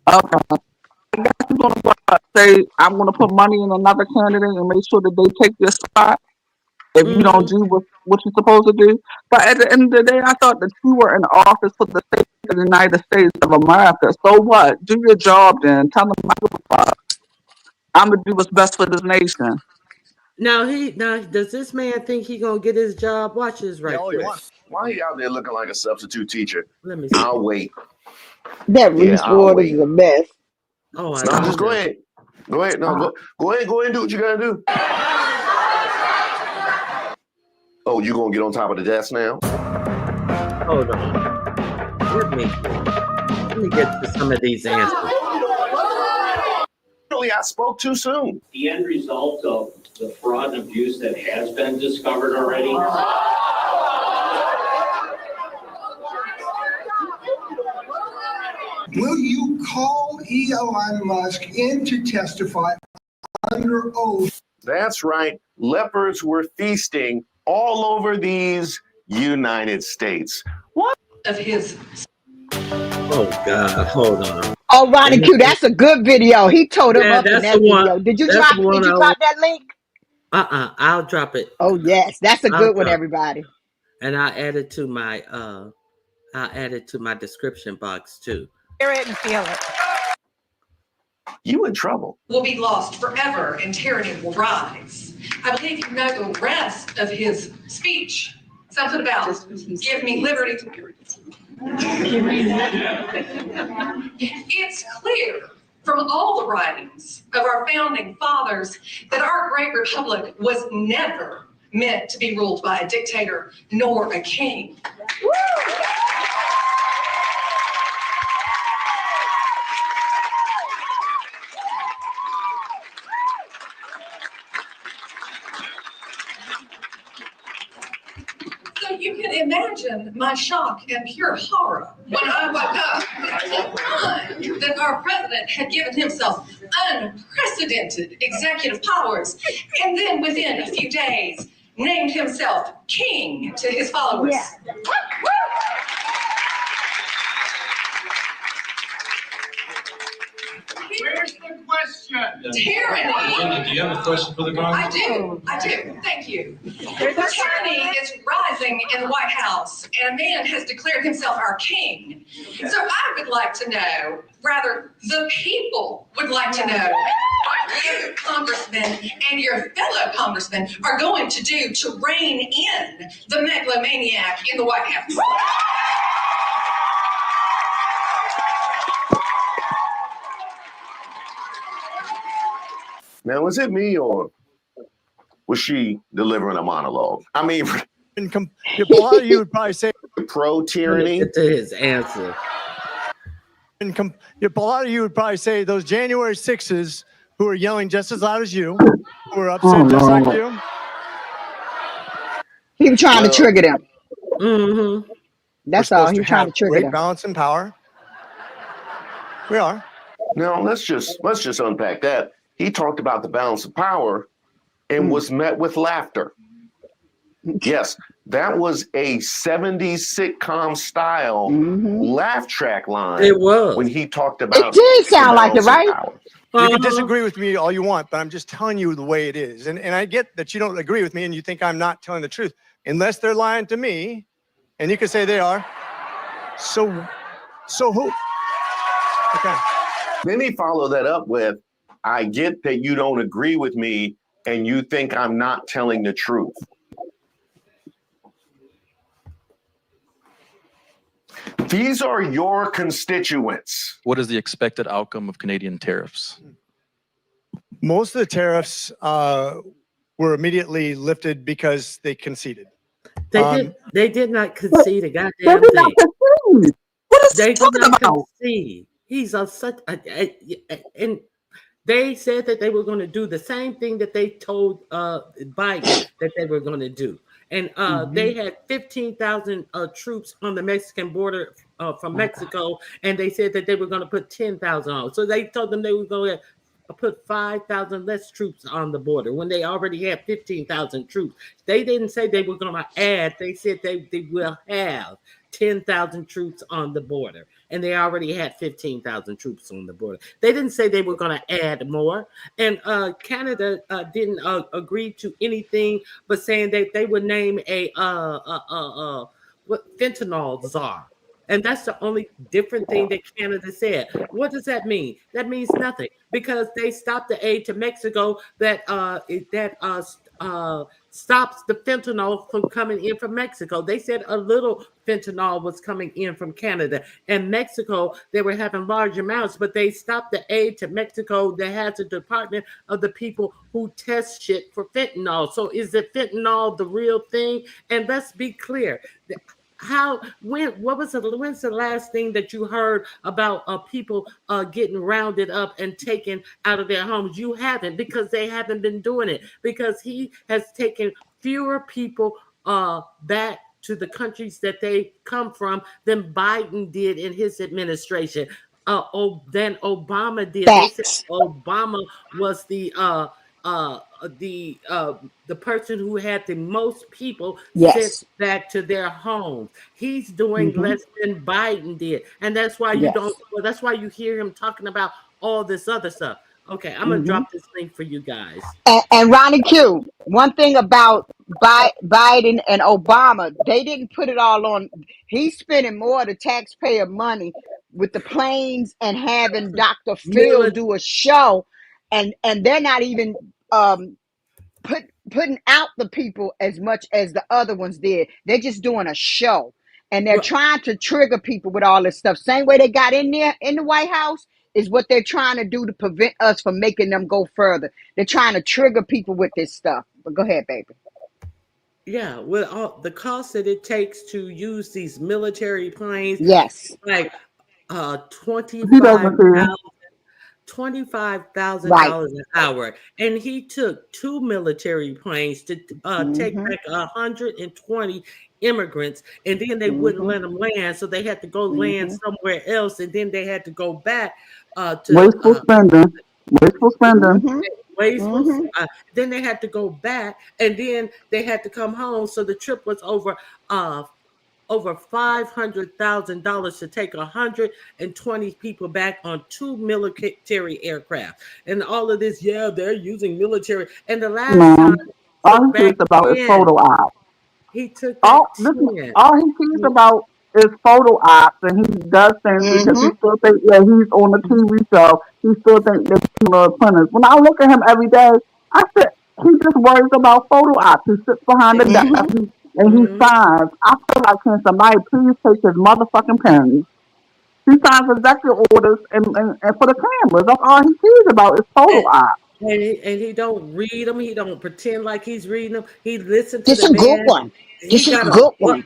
now. Okay. I guess he's going to say, I'm going to put money in another candidate and make sure that they take your spot if you don't Hmm. do what you're supposed to do. But at the end of the day, I thought that you were in office for the state of the United States of America. So what? Do your job then. Tell them I'm going to do what's best for this nation. Now does this man think he gonna get his job? Watch this Yeah, right all you quick. want. Why are you out there looking like a substitute teacher? Let me I'll see. wait. That Yeah, Reese I'll Waters is wait. a mess. Oh, I No, love just go him. ahead. Go ahead. No, go ahead. Go ahead and do what you gotta do. Oh, you gonna get on top of the desk now? Hold on. Let me get to some of these answers. Really, I spoke too soon. The end result of the fraud and abuse that has been discovered already. Will you call Elon Musk in to testify under oath? That's right. Leopards were feasting all over these United States. What? Of his. Oh God, hold on. Oh, Ronnie Q, that's a good video. He towed him Yeah, up in that's the that one. video. Did you That's drop the one that link? I'll drop it. Oh yes, that's a I'll good one, drop it. everybody. And I'll add it to my description box too. Hear it and feel it. You in trouble. Will be lost forever and tyranny will rise. I believe you know the rest of his speech. Something about give me liberty. It's clear from all the writings of our founding fathers that our great republic was never meant to be ruled by a dictator nor a king. So you can imagine my shock and pure horror when I woke up to find that our president had given himself unprecedented executive powers, and then within a few days named himself king to his followers. Yeah. Where's the question? Tyranny. Linda, do you have a question for the Congress? I do. Thank you. Tyranny is rising in the White House, and a man has declared himself our king. So I would like to know, rather, the people would like to know what you, congressmen, and your fellow congressmen are going to do to rein in the megalomaniac in the White House. Now, was it me or was she delivering a monologue? I mean, A lot of you would probably say pro-tyranny. Get to his answer. a lot of you would probably say those January 6s who are yelling just as loud as you, who are upset just like you. He was trying to trigger them. Mm-hmm. That's all. supposed to He's trying to have trigger great them. balance and power. We are. Now let's just unpack that. He talked about the balance of power and was met with laughter. Yes, that was a 70s sitcom style laugh track line. It was. When he talked about It did sound like it, right? You can disagree with me all you want, but I'm just telling you the way it is. And I get that you don't agree with me and you think I'm not telling the truth. Unless they're lying to me, and you can say they are. So who? Okay. Then he followed that up with, I get that you don't agree with me and you think I'm not telling the truth. These are your constituents. What is the expected outcome of Canadian tariffs? Most of the tariffs were immediately lifted because they conceded. They did not concede a goddamn They did not thing. concede. What is They he did talking not about? concede. He's on such and they said that they were going to do the same thing that they told Biden that they were going to do. And they had 15,000 troops on the Mexican border from Mexico, and they said that they were going to put 10,000 on. So they told them they were going to put 5,000 less troops on the border when they already had 15,000 troops. They didn't say they were going to add. They said they will have 10,000 troops on the border, and they already had 15,000 troops on the border. They didn't say they were going to add more, and Canada didn't agree to anything but saying that they would name a fentanyl czar. And that's the only different thing that Canada said. What does that mean? That means nothing, because they stopped the aid to Mexico that stops the fentanyl from coming in from Mexico. They said a little fentanyl was coming in from Canada. And Mexico, they were having large amounts, but they stopped the aid to Mexico that has a department of the people who test shit for fentanyl. So is the fentanyl the real thing? And let's be clear. When's the last thing that you heard about people getting rounded up and taken out of their homes? You haven't, because they haven't been doing it, because he has taken fewer people back to the countries that they come from than Biden did in his administration. Than Obama did. Facts. They said Obama was the person who had the most people sent back to their homes. He's doing less than Biden did, and that's why you don't. Well, that's why you hear him talking about all this other stuff. Okay, I'm gonna drop this link for you guys. And Ronnie Q, one thing about Biden and Obama, they didn't put it all on. He's spending more of the taxpayer money with the planes and having Dr. Phil do a show, and they're not even putting out the people as much as the other ones did. They're just doing a show, and they're trying to trigger people with all this stuff. Same way they got in there in the White House is what they're trying to do to prevent us from making them go further. They're trying to trigger people with this stuff. But go ahead, baby. Yeah, with all the cost that it takes to use these military planes, like $25,000 an hour, and he took 2 military planes to take back 120 immigrants, and then they wouldn't let them land, so they had to go land somewhere else, and then they had to go back to wasteful spending. Then they had to go back, and then they had to come home, so the trip was over $500,000 to take 120 people back on 2 military aircraft. And all of this, they're using military. And the last time, all he cares about is photo ops. He took all he cares about is photo ops, and he does things because he still think he's on the TV show. He still thinks they're the apprentice. When I look at him every day, I said he just worries about photo ops. He sits behind the desk and he signs. I feel like, can somebody please take his motherfucking pen? He signs executive orders and for the cameras. That's all he cares about is photo ops. And he don't read them. He don't pretend like he's reading them. He listens to this the man. Good one. This is a good one.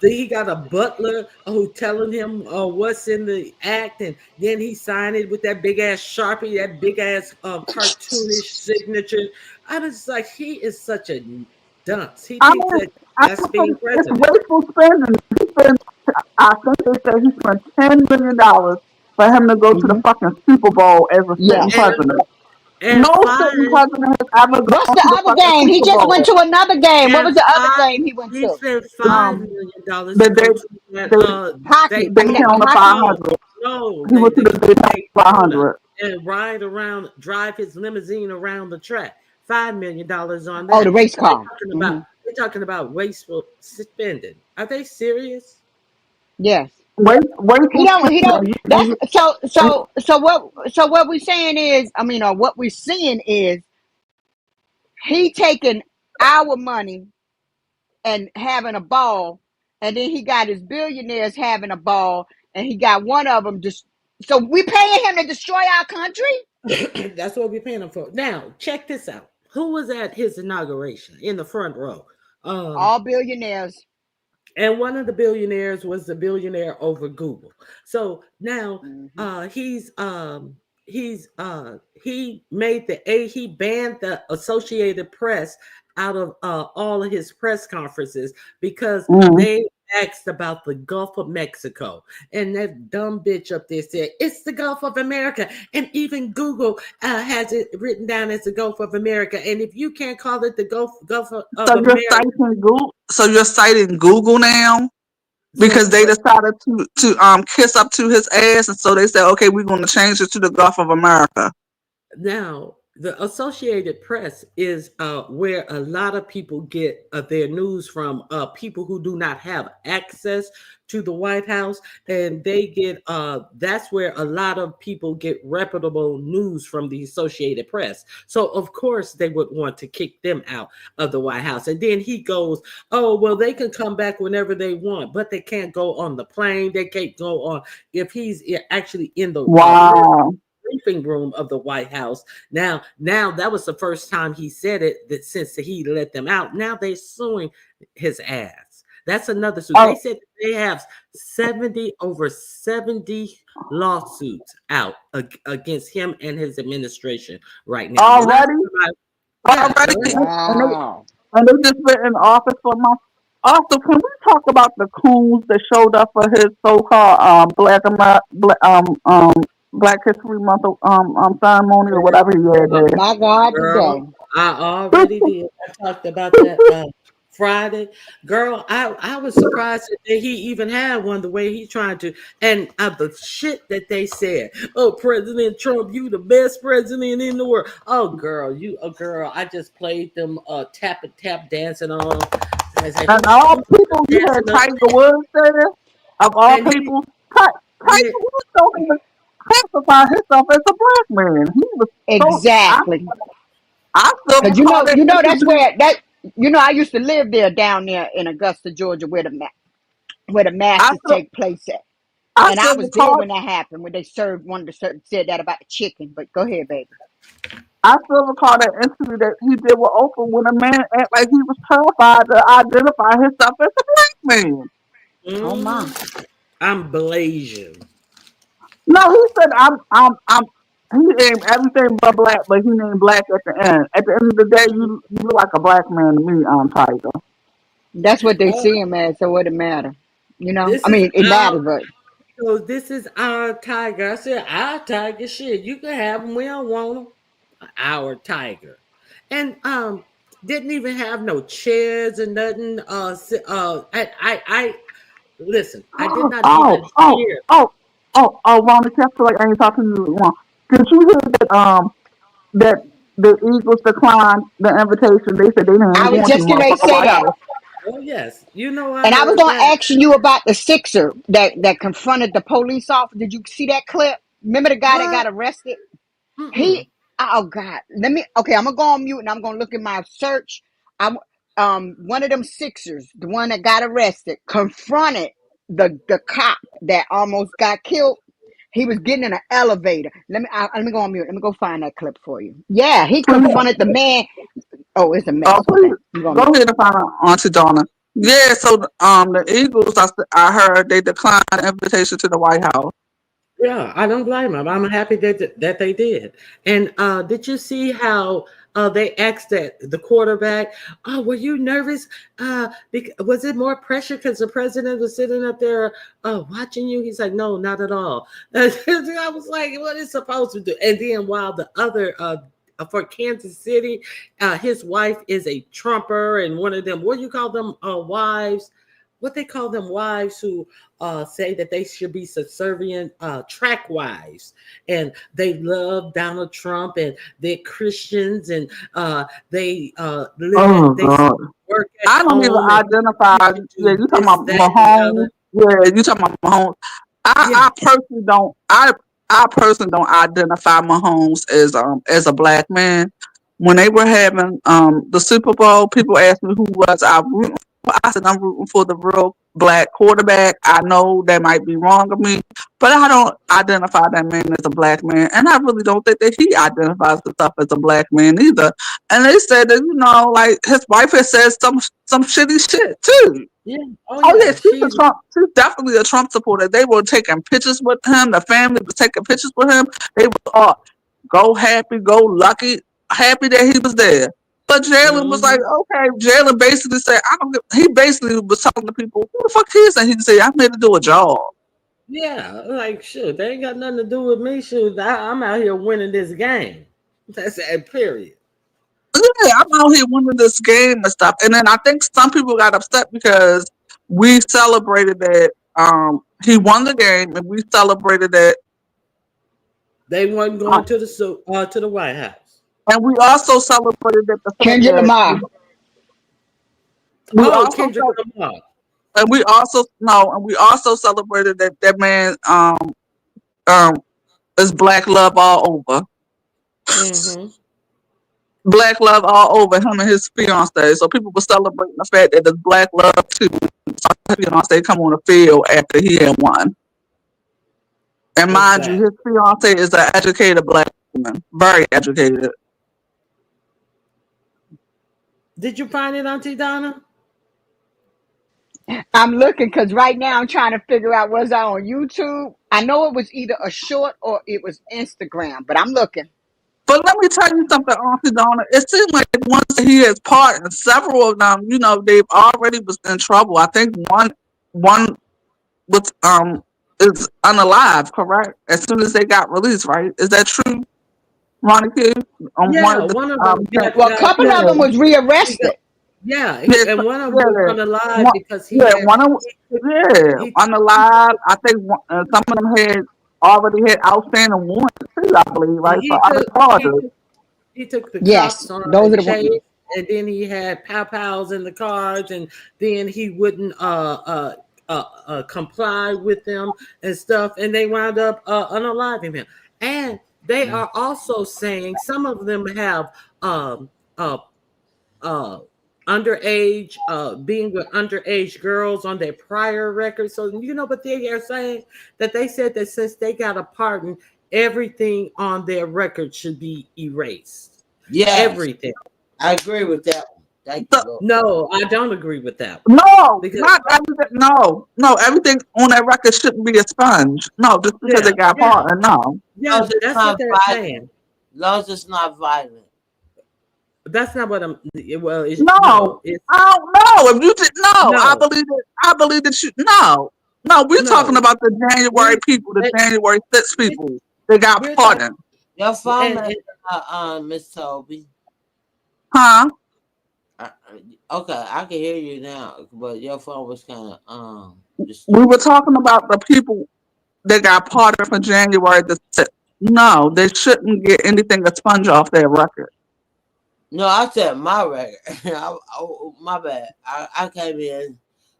He got a butler who telling him what's in the act, and then he signed it with that big ass Sharpie, that big ass cartoonish signature. I was like, he is such a dunce. He thinks that's being president. It's wasteful spending. I think they said he spent $10 million for him to go to the fucking Super Bowl as a sitting Yes. president. And No sitting president has ever What's gone the to the other fucking game? He Super just went Bowl. to another game. What and was the other five, game he went he to? spent $5 million to The go day to that. they Hockey. I mean, that Daytona hockey. 500. No, He went to the Daytona Daytona 500. and ride around, drive his limousine around the track. $5 million on Oh, the that. race They're car. talking Hmm. about they're talking about wasteful spending. Are they serious? Yes. Wait, He don't. That's what we're saying is, I mean, or what we're seeing is he taking our money and having a ball, and then he got his billionaires having a ball, and he got one of them just. So we paying him to destroy our country? That's what we're paying him for. Now, check this out. Who was at his inauguration in the front row? All billionaires. And one of the billionaires was the billionaire over Google. So now he made he banned the Associated Press out of all of his press conferences because they asked about the Gulf of Mexico. And that dumb bitch up there said, it's the Gulf of America. And even Google has it written down as the Gulf of America. And if you can't call it the Gulf of America. So you're citing Google now? Because they decided to kiss up to his ass, and so they said, okay, we're going to change it to the Gulf of America. Now, the Associated Press is where a lot of people get their news from, people who do not have access to the White House, and they get that's where a lot of people get reputable news from the Associated Press. So of course they would want to kick them out of the White House. And then he goes, oh, well, they can come back whenever they want, but they can't go on the plane. They can't go on if he's actually in the briefing room of the White House. Now that was the first time he said it, that since he let them out. Now they're suing his ass. That's another suit. They said they have over 70 lawsuits out against him and his administration right now. Already? Wow. And they just been in office for months. Also, can we talk about the coons that showed up for his so-called Black History Month ceremony or whatever he had there? My God, girl, today. I already did. I talked about that Friday. Girl, I was surprised that he even had one the way he trying to. And the shit that they said. Oh, President Trump, you the best president in the world. Oh, girl, I just played them tap and tap dancing on. And all people, you had Tiger Woods there. Of all people, Tiger Woods don't even classify himself as a black man. He was exactly. I still because you know that's where that I used to live down there in Augusta, Georgia, where the masters take place at. And I was there when that happened, when they said that about the chicken. But go ahead, baby. I still recall that interview that he did with Oprah when a man act like he was terrified to identify himself as a black man. Oh my! I'm Blasian. No, he said I'm. He named everything but black, but he named black at the end. At the end of the day, you look like a black man to me, Tiger. That's what they see him as. So what it matter? You know, I mean, it matters, but. So this is our Tiger. I said, our Tiger, shit. You can have him. We don't want him. Our Tiger. And didn't even have no chairs or nothing. I listen. I did not even hear. Ron, I feel like I ain't talking to you. Did you hear that the Eagles declined the invitation? They said they didn't. I was just getting ready to say that. Oh yes, you know. And I was going to ask you about the Sixer that confronted the police officer. Did you see that clip? Remember the guy that got arrested? Oh God, okay, I'm gonna go on mute and I'm gonna look at my search. One of them Sixers, the one that got arrested, confronted the cop that almost got killed. He was getting in an elevator. Let me go on mute. Let me go find that clip for you. Yeah, he confronted the man. Oh, it's a mess. Okay. Go ahead and find out, Auntie Donna. Yeah, so the Eagles, I heard they declined the invitation to the White House. Yeah, I don't blame them. I'm happy that they did. And did you see how they asked the quarterback, "Oh, were you nervous? Was it more pressure because the president was sitting up there watching you?" He's like, "No, not at all." I was like, "What is supposed to do?" And then while the other for Kansas City, his wife is a Trumper, and one of them, what do you call them, wives? What they call them, wives who say that they should be subservient, track wives, and they love Donald Trump, and they're Christians, and they Oh they God. work at I don't even home, and identify. you can Yeah, do you talking this, about that, and the Mahomes. other. Yeah, you talking about Mahomes. Yeah. I personally don't. I personally don't identify Mahomes as a black man. When they were having the Super Bowl, people asked me who was I rooting for. I said I'm rooting for the real black quarterback. I know that might be wrong of me, but I don't identify that man as a black man, and I really don't think that he identifies himself as a black man either. And they said that like his wife has said some shitty shit too. Yeah. Oh Oh yeah, yeah. she's a Trump. She's definitely a Trump supporter. They were taking pictures with him. The family was taking pictures with him. They were all go happy, go lucky, happy that he was there. But Jalen was like, okay. Jalen basically said, I don't. He basically was telling the people, who the fuck he is, and he said, I'm here to do a job. Yeah, like shoot, they ain't got nothing to do with me. Shoot, I'm out here winning this game. That's it. Period. Yeah, I'm out here winning this game and stuff. And then I think some people got upset because we celebrated that he won the game, and we celebrated that. They wasn't going to the White House. And we also celebrated that the fact Kendrick that Lamar. we also Kendrick Lamar. and we also celebrated that that man is black love all over. Mm-hmm. Black love all over him and his fiance. So people were celebrating the fact that there's black love too. So his fiance come on the field after he had won. And mind you, his fiance is an educated black woman, very educated. Did you find it, Auntie Donna? I'm looking because right now I'm trying to figure out was I on YouTube. I know it was either a short or it was Instagram, but I'm looking. But let me tell you something, Auntie Donna. It seems like once he has partnered, several of them, they've already was in trouble. I think one was is unalive, correct? As soon as they got released, right? Is that true, Ronnie Q? Yeah, one of them. Well, a couple of them was rearrested. Yeah, and one of them was unalive because he unalive. I think some of them had already had outstanding warrants too, I believe, right? For other charges. He took the Yes, cops on those the are the ones. chase, and then he had pow-pows in the cars, and then he wouldn't comply with them and stuff, and they wound up unaliving him. And they are also saying some of them have underage, being with underage girls on their prior record. So but they are saying that they said that since they got a pardon, everything on their record should be erased. Yes, everything. I agree with that one. Thank you. No, I don't agree with that one. No, not everything. No, everything on that record shouldn't be expunged. No, just because they got pardoned. No. Yeah, that's what they're saying. As long as it's not violent. That's not what I'm. Well, I don't know. If you did, I believe that you. No, we're talking about the January people, the January 6th people. They got pardoned. Your phone, Miss Toby. Huh? Okay, I can hear you now, but your phone was kind of We were talking about the people that got pardoned for January the 6th. No, they shouldn't get anything expunged off their record. No, I said my record. My bad. I came in.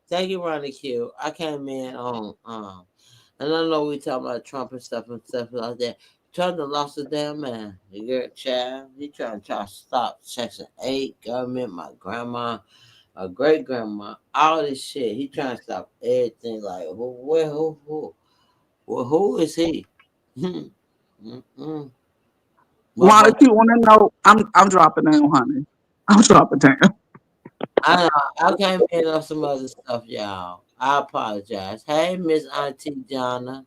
Thank you, Ronnie Q. I came in on and I know we talking about Trump and stuff like that. Trump done lost his damn man. The girl child. He trying to stop Section 8, government, my grandma, my great grandma, all this shit. He trying to stop everything. Like, who is he? Ronnie Q, want to know? I'm dropping down, honey. I'm dropping down. I came in on some other stuff, y'all. I apologize. Hey, Miss Auntie Jonna.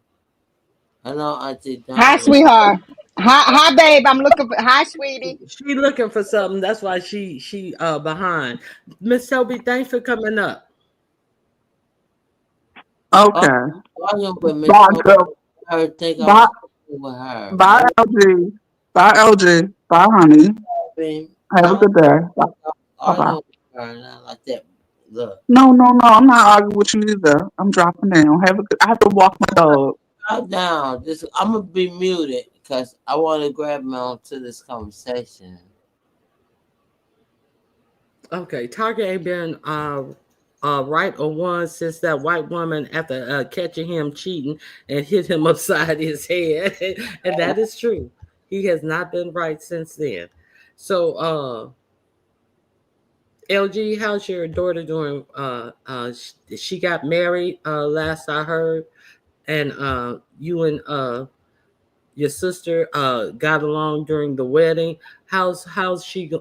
I know Auntie Hi, Donna. sweetheart. Hi, babe. I'm looking for. Hi, sweetie. She looking for something. That's why she behind. Miss Selby, thanks for coming up. Oh, Okay. volume with Miss Bye, Hope. girl. I think I Bye, was talking with her. bye, LG. Bye, LG. Bye, honey. I Have a don't good day. Bye, bye. argue with her, not like that. Look, No, no, no. I'm not arguing with you either. I'm dropping down. Have a good. I have to walk my dog. calm down. Just I'm gonna be muted because I want to grab me onto this conversation. Okay, Target ain't been right or one since that white woman after catching him cheating and hit him upside his head, and that is true. He has not been right since then. So, LG, how's your daughter doing? She got married last I heard, and you and your sister got along during the wedding. How's she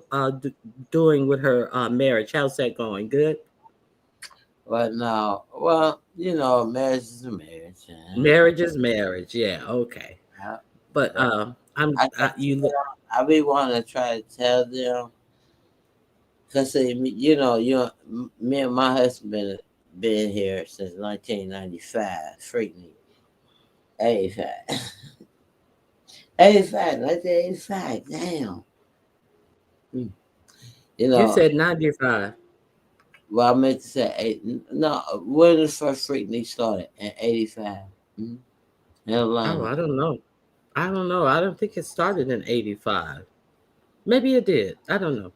doing with her marriage? How's that going? Good. But now, well, you know, marriage is a marriage. Marriage is marriage. Yeah. Okay. But I be wanting to try to tell them because you know, me and my husband been here since 1995. Freak me, 85, 85, 1985. Damn. You you know, said 95. well, I meant to say no. When did the first Freaknik started? In 85. Mm-hmm. In Oh, Atlanta. I don't know. I don't know. I don't think it started in 85. Maybe it did. I don't know.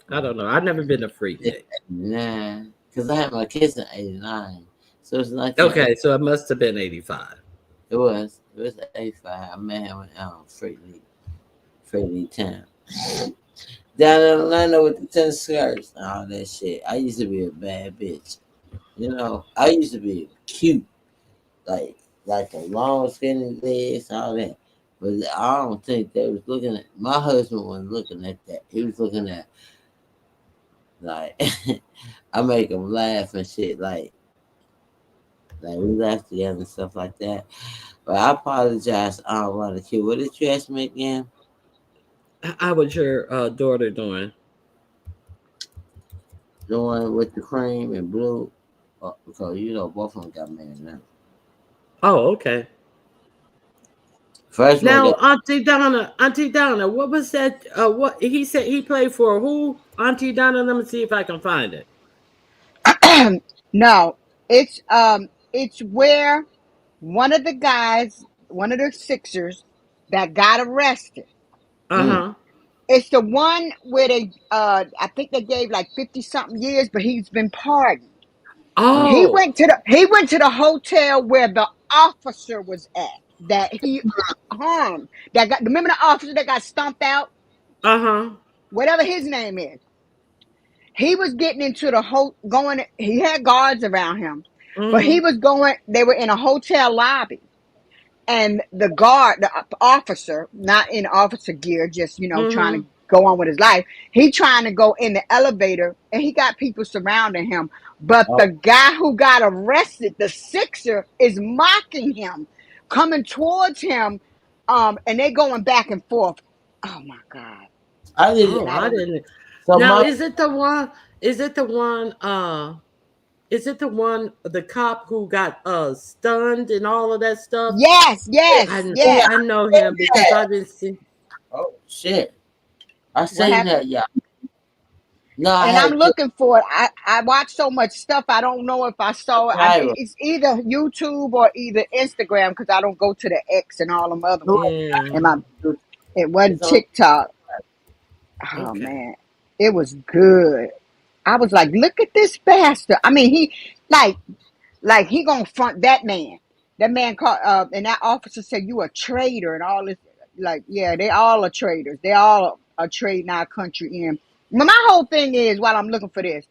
I don't know. I've never been a freak, Nick. Nah, because I had my kids in 89. So it's like Okay, so it must have been 85. It was 85. I met him in Freaknik Town. Down in Atlanta with the tennis skirts and all that shit. I used to be a bad bitch. You know, I used to be cute. Like the long skinny legs, all that. But I don't think they was looking at my husband wasn't looking at that. He was looking at like I make him laugh and shit like we laugh together and stuff like that. But I apologize, I don't want to kill. What did you ask me again? How was your daughter doing? The one with the cream and blue? Because you know both of them got married now. Oh, okay. First one Now, got Auntie Donna, what was that? What he said he played for who? Auntie Donna, let me see if I can find it. No, it's where one of the guys, one of the Sixers that got arrested. Uh-huh. It's the one where they I think they gave like 50 something years, but he's been pardoned. He Oh. went to the hotel where the officer was at that he harmed. That got remember the officer that got stomped out? Uh-huh. Whatever his name is. He was getting into the whole going. He had guards around him, but he Mm-hmm. was going. They were in a hotel lobby, and the guard, the officer, not in officer gear, just trying Mm-hmm. to go on with his life. He trying to go in the elevator, and he got people surrounding him. But the guy who got arrested, the Sixer, is mocking him, coming towards him, and they going back and forth. Oh my God! I did. Oh, And I I don't. didn't. So Now, my is it the one? Is it the one? Is it the one? The cop who got stunned and all of that stuff? Yes, yes, I yes. I know him because I've been seeing. oh shit! I What seen happened? that, y'all. No, I And I'm had to looking for it. I watch so much stuff. I don't know if I saw it. viral. It's either YouTube or either Instagram because I don't go to the X and all them other ones. Yeah. And it wasn't It's on. TikTok. Oh Okay. man, it was good. I was like, look at this bastard. I mean, he like he gonna front that man. That man called and that officer said you a traitor and all this. Like, yeah, they all are traitors. They all are trading our country in. But my whole thing is, while I'm looking for this,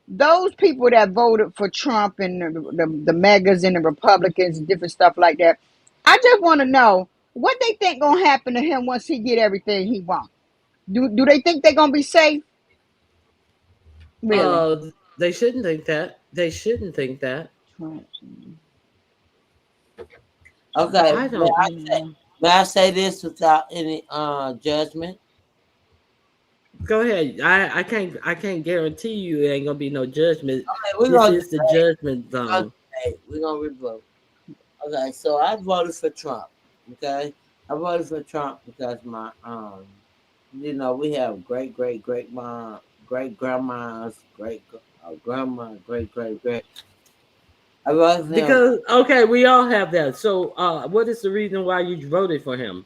those people that voted for Trump and the megas and the Republicans and different stuff like that, I just want to know what they think gonna happen to him once he get everything he wants. Do they think they're gonna be safe? Really? They shouldn't think that. They shouldn't think that. Okay, I don't. may I say this without any judgment? Go ahead. I can't guarantee you there ain't gonna be no judgment. Okay, we're This gonna is the judgment zone. we're gonna revote. Okay, so I voted for Trump. Okay, I voted for Trump because my we have great mom, great grandmas, great grandma, great. I voted for him. Because okay, we all have that. So what is the reason why you voted for him?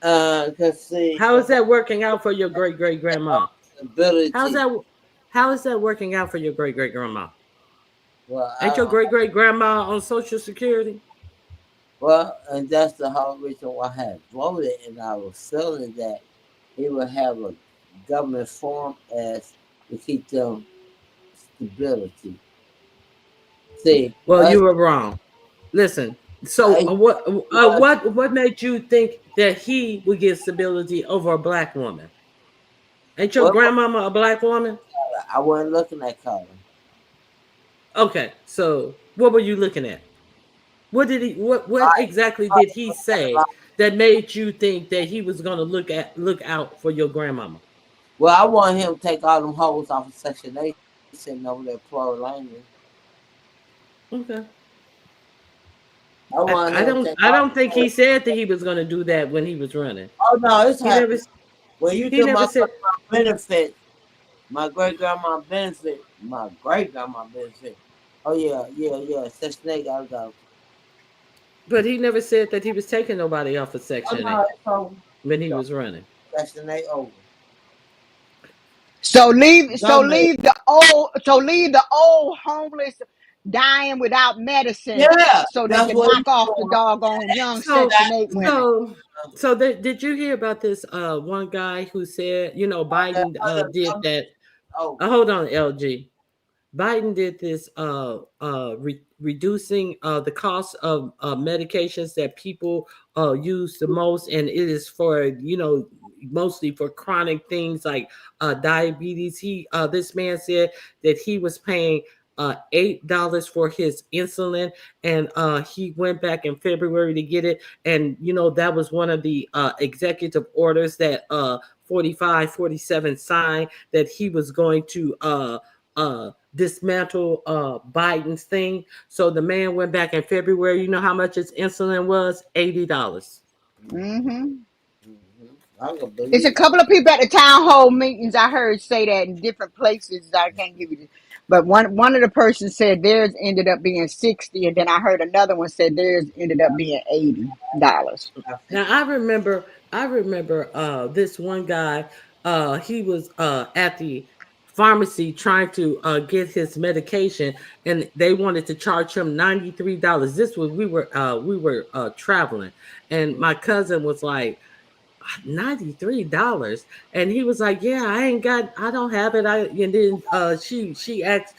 Cause see, How is that working out for your great grandma? How's ability. that how is that working out for your great grandma? Well, I Ain't your don't. great grandma on Social Security? Well, and that's the whole reason why I had voted, and I was feeling that he would have a government form as to keep them stability. See, Well, us, you were wrong. Listen. So I what made you think that he would get stability over a black woman? Ain't your well, grandmama a black woman? I wasn't looking at color. Okay, so what were you looking at? What did he? What exactly did he say that made you think that he was going to look out for your grandmama? Well, I want him to take all them hoes off of Section 8 sitting over there pro landing. Okay, I want I him to don't take I all don't think them he hoes. said that he was going to do that when he was running. Oh no, it's He never happening. When you he do never my said. benefit, my great grandma benefit, my great grandma benefit. Oh yeah. Section 8 gotta go. But he never said that he was taking nobody off of Oh Section no, 8 it's over. when It's he over. was running. Section 8 over. So leave so Government. leave the old homeless dying without medicine Yeah, so they that's can what knock he's off the doing. doggone young So Section 8 women. so did you hear about this one guy who said, Biden did that. Oh, Hold on, LG. Biden did this reducing the cost of medications that people use the most, and it is for mostly for chronic things like diabetes. This man said that he was paying $8 for his insulin, and he went back in February to get it, and that was one of the executive orders that 4547 signed, that he was going to dismantle Biden's thing. So the man went back in February. You know how much his insulin was? $80. Hmm. I can It's a believe. couple of people at the town hall meetings I heard say that in different places. I can't give you this. But one of the persons said theirs ended up being 60, and then I heard another one said theirs ended up being $80. Now I remember this one guy. He was at the pharmacy trying to get his medication, and they wanted to charge him $93. This was we were traveling, and my cousin was like, $93, and he was like, yeah, I don't have it. And then she asked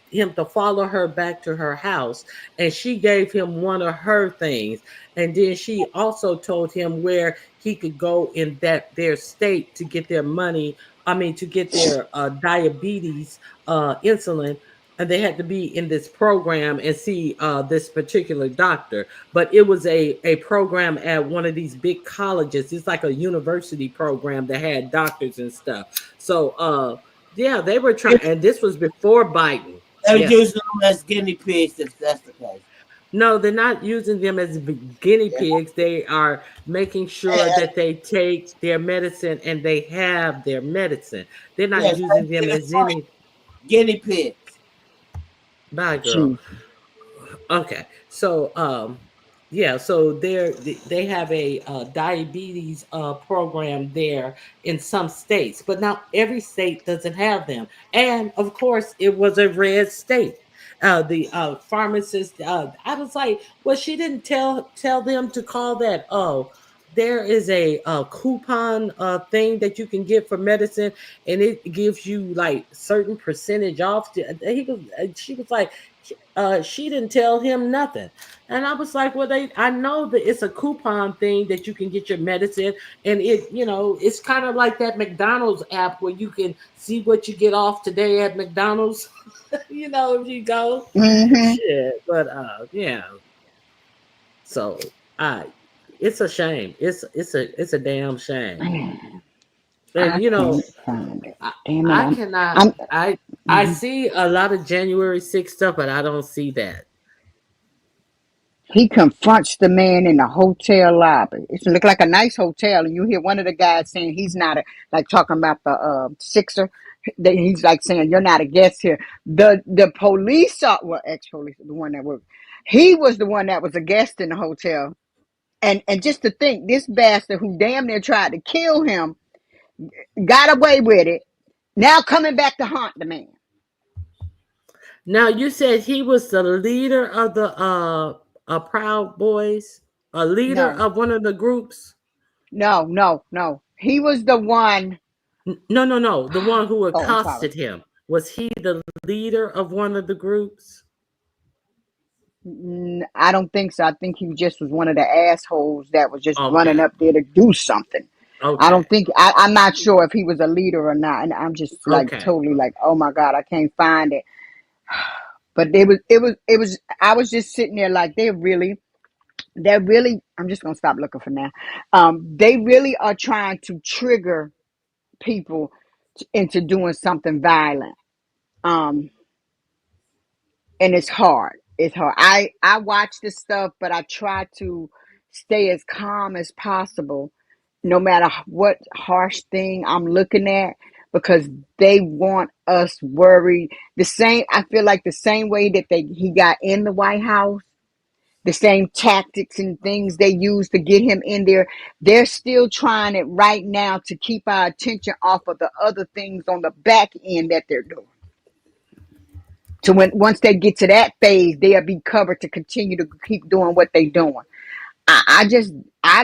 him to follow her back to her house, and she gave him one of her things, and then she also told him where he could go in their state to get their money, I mean, to get their diabetes insulin, and they had to be in this program and see this particular doctor. But it was a program at one of these big colleges. It's like a university program that had doctors and stuff. So yeah, they were trying, and this was before Biden. They're Yes. using them as guinea pigs if that's the case. No, they're not using them as guinea pigs. They are making sure Yes, that they take their medicine and they have their medicine. They're not yes, using they them get it as free. any. Guinea pigs. Bye, girl. Gee. Okay, so yeah, so they have a diabetes program there in some states, but not every state doesn't have them. And of course, it was a red state. The pharmacist, I was like, well, she didn't tell them to call that. Oh, there is a coupon thing that you can get for medicine, and it gives you like certain percentage off. She was like, she didn't tell him nothing. And I was like, well, I know that it's a coupon thing that you can get your medicine. And it's kind of like that McDonald's app where you can see what you get off today at McDonald's, if you go. Hmm. Shit. But, yeah. So it's a shame. It's a damn shame. Man, And I can't find it. Damn it! I cannot. I'm. I Mhm. see a lot of January 6th stuff, but I don't see that. He confronts the man in the hotel lobby. It looked like a nice hotel, and you hear one of the guys saying he's not a, like talking about the Sixer. He's like saying you're not a guest here. The police, well, ex-police, the one that was, he was the one that was a guest in the hotel. And just to think, this bastard who damn near tried to kill him got away with it. Now coming back to haunt the man. Now you said he was the leader of the Proud Boys, a leader No, of one of the groups. no. He was the one. No. The one who Oh, I'm sorry. accosted him. Was he the leader of one of the groups? I don't think so. I think he just was one of the assholes that was just running Okay. up there to do something. I Okay. don't think I'm not sure if he was a leader or not. And I'm just like Okay. totally like, oh my God, I can't find it. But it was I was just sitting there like they're really I'm just gonna stop looking for now. They really are trying to trigger people into doing something violent. Um and it's hard. It's hard. I watch this stuff, but I try to stay as calm as possible, no matter what harsh thing I'm looking at, because they want us worried. The same. I feel like the same way that he got in the White House, the same tactics and things they use to get him in there. They're still trying it right now to keep our attention off of the other things on the back end that they're doing. So once they get to that phase, they'll be covered to continue to keep doing what they're doing. I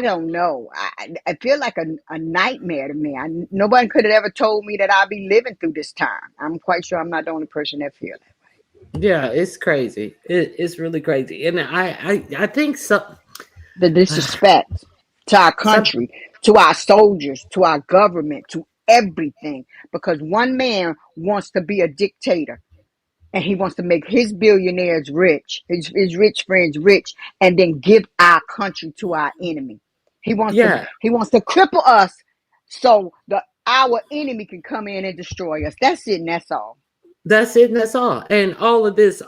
don't know. I feel like a nightmare to me. Nobody could have ever told me that I'd be living through this time. I'm quite sure I'm not the only person that feels that. Yeah, it's crazy. It's really crazy, and I think so. The disrespect to our Some country, to our soldiers, to our government, to everything, because one man wants to be a dictator. And he wants to make his billionaires rich, his rich friends rich, and then give our country to our enemy. yeah, He wants to cripple us so our enemy can come in and destroy us. That's it, and that's all. that's it, and that's all. And all of this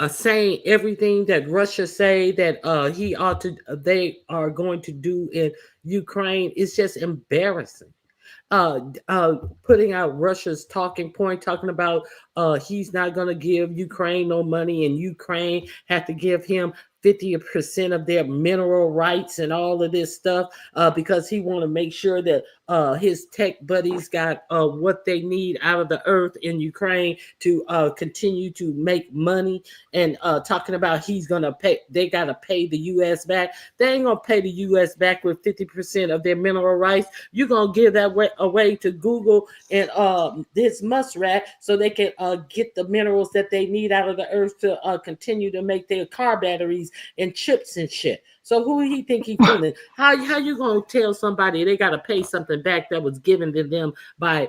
saying everything that Russia say that they are going to do in Ukraine is just embarrassing. Putting out Russia's talking point, talking about he's not going to give Ukraine no money, and Ukraine have to give him 50% of their mineral rights and all of this stuff because he want to make sure that his tech buddies got what they need out of the earth in Ukraine to continue to make money, and talking about he's going to pay, they got to pay the U.S. back. They ain't going to pay the U.S. back with 50% of their mineral rights. You're going to give that away to Google and this muskrat so they can get the minerals that they need out of the earth to continue to make their car batteries and chips and shit. So who he think he fooling? How you gonna tell somebody they gotta pay something back that was given to them by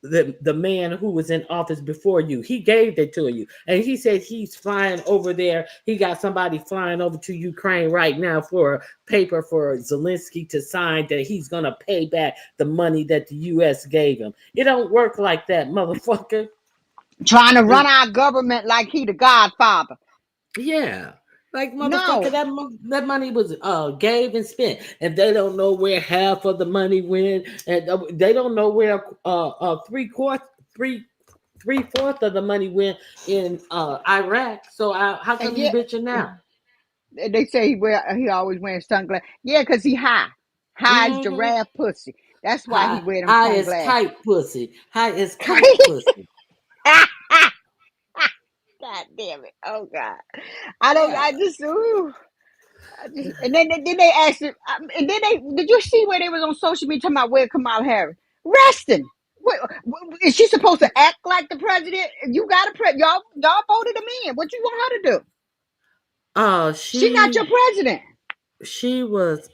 the man who was in office before you? He gave it to you, and he said he's flying over there. He got somebody flying over to Ukraine right now for a paper for Zelensky to sign that he's gonna pay back the money that the U.S. gave him. It don't work like that, motherfucker. Trying to run our government like he the Godfather. Yeah. Like motherfucker, No, that money was gave and spent, and they don't know where half of the money went, and they don't know where three-fourths of the money went in Iraq. So how come and he yet richer now? they say he always wearing sunglasses. Yeah, because he high as Mm-hmm. giraffe pussy. That's why he High, wear them high as sunglasses. kite pussy. High as kite pussy. God damn it! Oh God, I don't. Yeah. And then they asked him, and then did you see where they was on social media talking about where Kamala Harris resting? What, is she supposed to act like the president? You got y'all voted him in. What you want her to do? She not your president. She was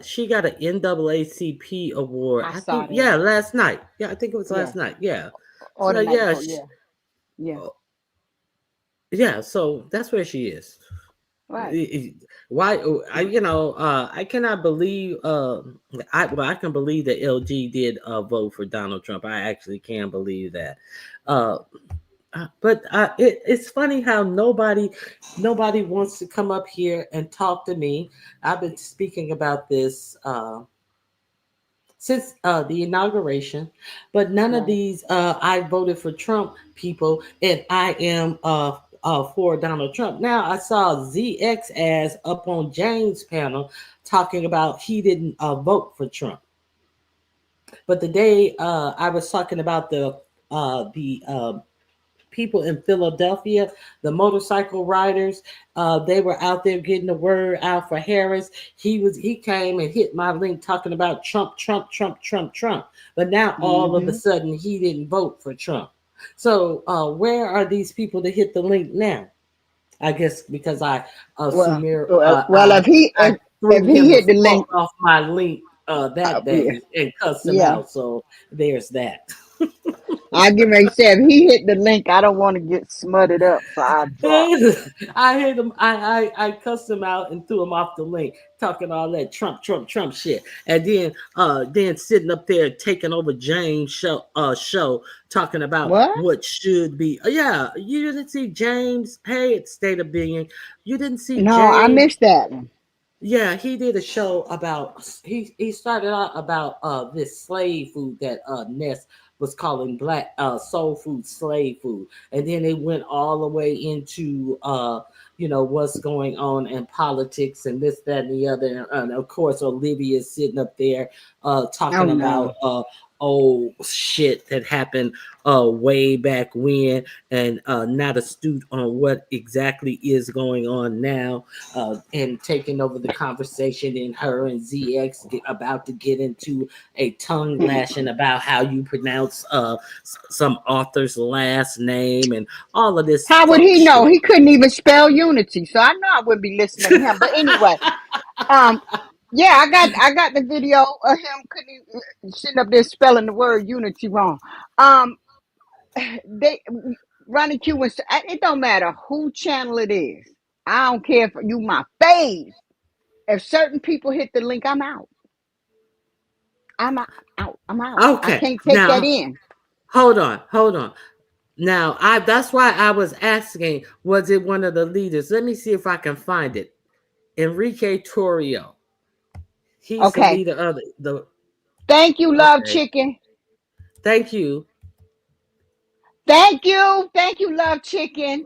she got an NAACP award. I I saw think that. last night. Yeah, I think it was Yeah, last night. Yeah. or So the night yeah, before. Yeah, yeah. Yeah, so that's where she is. Right. Why? I cannot believe. I can believe that LG did vote for Donald Trump. I actually can believe that. Uh, it's funny how nobody wants to come up here and talk to me. I've been speaking about this since the inauguration, but none of Right. these I voted for Trump people, and I am for Donald Trump. Now I saw ZX as up on James' panel talking about he didn't vote for Trump, but the day I was talking about the people in Philadelphia, the motorcycle riders, they were out there getting the word out for Harris. He came and hit my link talking about Trump, Trump, Trump, Trump, Trump. But now all of a Mm-hmm. sudden he didn't vote for Trump. So where are these people that hit the link now? I guess because Well, Sumir, well, I if threw he him a hit the smoke link, off my link that yeah, day and cussed him yeah. out. So there's that. I get ready to say if he hit the link, I don't want to get smutted up, so I drop. I hit him. I cussed him out and threw him off the link, talking all that Trump, Trump, Trump shit, and then sitting up there taking over James show talking about What? what should be. Yeah, you didn't see James. Hey, it's State of Being. You didn't see No, I James. missed that one. Yeah, he did a show about he started out about this slave food that Ness was calling black soul food slave food, and then it went all the way into what's going on in politics and this, that, and the other, and of course Olivia's sitting up there Oh talking no. about old shit that happened way back when, and not astute on what exactly is going on now, and taking over the conversation, and her and ZX about to get into a tongue lashing about how you pronounce some author's last name and all of this How would fuck he know? shit. He couldn't even spell unity, so I know I wouldn't be listening to him. But anyway, um, yeah, I got the video of him couldn't even, sitting up there spelling the word unity wrong. Um, they Ronnie Q was. It don't matter who channel it is. I don't care if you my fave. If certain people hit the link, I'm out. I'm out. I'm out. I Okay, can't take that now in. hold on. Now that's why I was asking, was it one of the leaders? Let me see if I can find it. Enrique Torrio. He's the Okay. leader of the Thank you, Love okay. Chicken. Thank you. Thank you. Thank you, Love Chicken.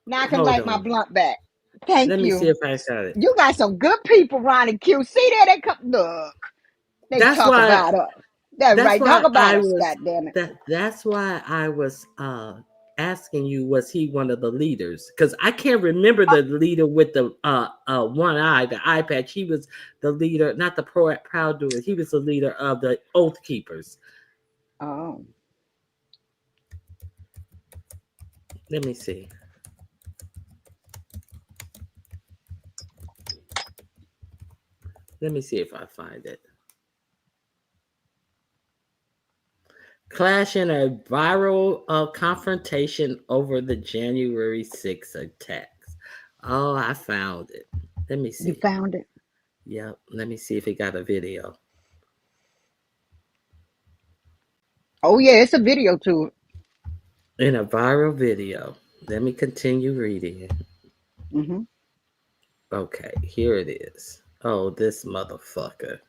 Now I can Hold light my on. blunt back. Let Thank me see you. if I got it. You got some good people, Ronnie Q. See there, they come. Look, they That's talk why about us. That's that's right. Talk why about I us. was God damn it. that's why I was asking you, was he one of the leaders? Because I can't remember the leader with the one eye, the eye patch. He was the leader, not the proud doer. He was the leader of the Oath Keepers. Oh, Let me see. Let me see if I find it. Clash in a viral confrontation over the January 6th attacks. Oh, I found it. Let me you see. found it. Yep. Let me see if it got a video. Oh yeah, it's a video to it. In a viral video. Let me continue reading it. Hmm. Okay, here it is. Oh, this motherfucker.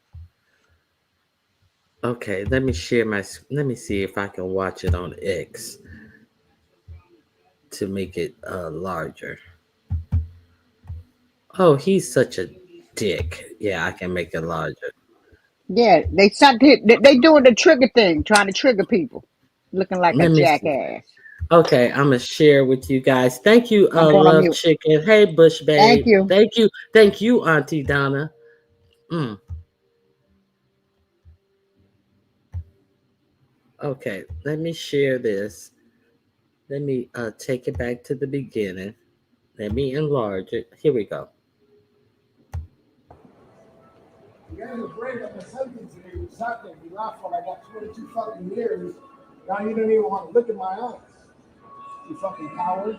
Okay, let me share my. Let me see if I can watch it on X to make it larger. Oh, he's such a dick. Yeah, I can make it larger. Yeah, they doing the trigger thing, trying to trigger people, looking like a Let me see. jackass. Okay, I'm gonna share with you guys. Thank you, I'm going on Love mute. Chicken. Hey, Bush Thank Babe. you. Thank you, Auntie Donna. Mm. Okay, let me share this. Let me take it back to the beginning. Let me enlarge it. Here we go. You guys are brave up the sentence today with something. You laugh when I got 22 fucking years. Now you don't even want to look in my eyes. You fucking coward.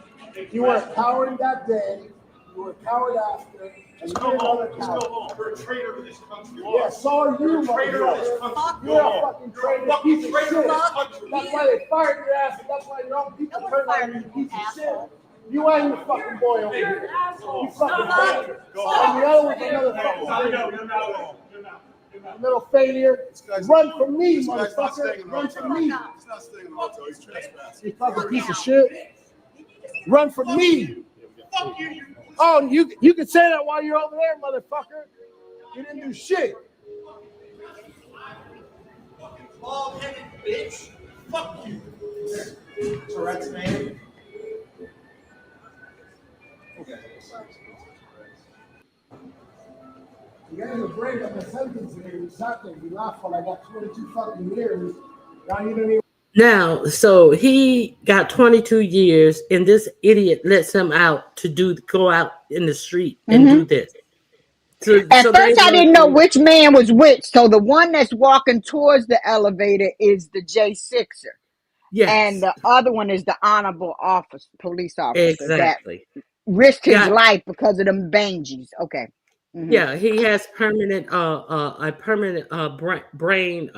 You were a coward that day. You were a coward after. And you're another coward. You're a traitor to this country. Yeah, so are you, motherfucker. You're a fucking traitor, piece of shit. That's why they fired your ass, and that's why your own people turned on you, piece of shit. You ain't the fucking boy over here. You fucking failure. And the other one's another fucking failure. Little failure. Run from me, motherfucker. Run from me. He's not staying in the hotel. He's trespassing. You fucking piece of shit. Run from me. Fuck you. Oh, you can say that while you're over there, motherfucker. You didn't do shit. Fucking bald-headed bitch. Fuck you. Tourette's, man. Okay. You guys are brave on the sentence here. Exactly. You laugh when I got 22 fucking years. Now you don't even. Now, so he got 22 years, and this idiot lets him out to go out in the street and do this. At first, I didn't know which man was which. So the one that's walking towards the elevator is the J6er. Yes. And the other one is the honorable police officer Exactly. that risked his life because of them bangies. Okay. Mm-hmm. Yeah, he has permanent brain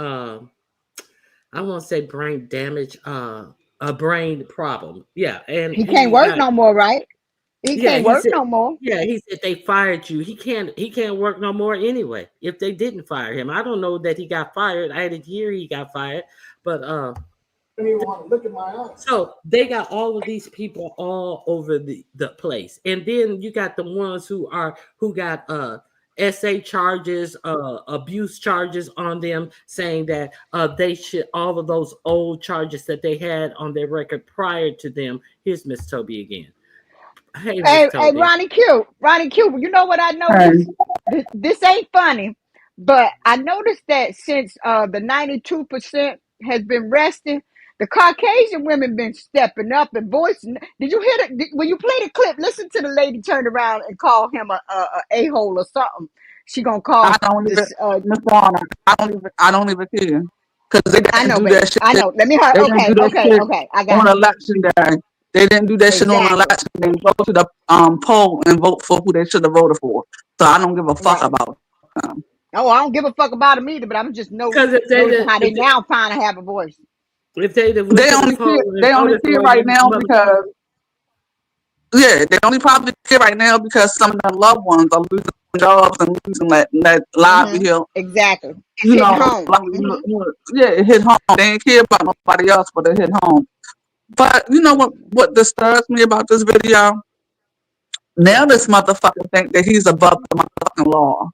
I won't say brain damage, a brain problem. Yeah, and he can't work no more, right? He can't work no more. Yeah, he said they fired you. He can't work no more anyway. If they didn't fire him, I don't know that he got fired. I didn't hear he got fired, but I don't even want to look at my eyes. So they got all of these people all over the place, and then you got the ones who got SA charges, abuse charges on them, saying that they should, all of those old charges that they had on their record prior to them. Here's Miss Toby again. Hey, Ronnie Q, you know what I noticed? This ain't funny, but I noticed that since the 92% has been resting, the Caucasian women been stepping up and voicing. Did you hear it? When you play the clip, listen to the lady turn around and call him a hole or something. She gonna call. I don't even care because they didn't do that shit. I know. Let me hear. Okay. I got on election day. They didn't do that shit on election day. Go to the poll and vote for who they should have voted for. So I don't give a fuck about them. Oh, I don't give a fuck about them either. But I'm just noticing how they now finally have a voice. If they only care right now because they only probably care right now because some of their loved ones are losing jobs and losing that livelihood. Exactly. You know, home. It hit home. They ain't care about nobody else, but it hit home. But you know what disturbs me about this video? Now this motherfucker think that he's above the motherfucking law.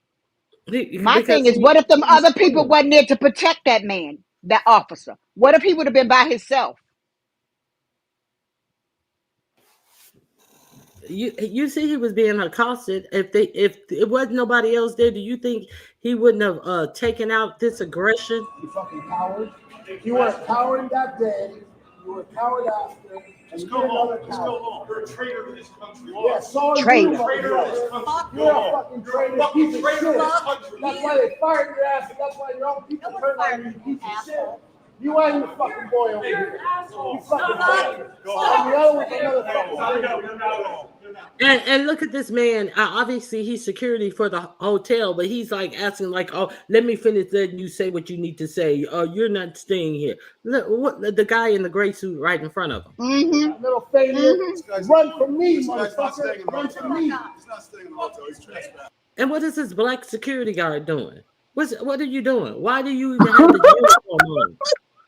My thing is, what if them other people wasn't there to protect that man, that officer? What if he would have been by himself? You see, he was being accosted. If it wasn't nobody else there, do you think he wouldn't have taken out this aggression? You fucking coward! You were a coward that day. You were a coward after. Just go home. You're a traitor to this country. Yeah, so traitor. You're a fucking traitor, piece of shit. That's why they fired your ass, and that's why your own people turned on you, piece of shit. You ain't the fucking boy over here. You fucking failure. And the other one's another fucking failure. And look at this man. Obviously, he's security for the hotel, but he's like asking, like, "Oh, let me finish letting you say what you need to say. You're not staying here." Look, the guy in the gray suit right in front of him. Mm-hmm. Little failure. Run from me, motherfucker. Run from me. He's not staying in the hotel. He's trespassing. And what is this black security guard doing? What are you doing? Why do you even have the uniform on?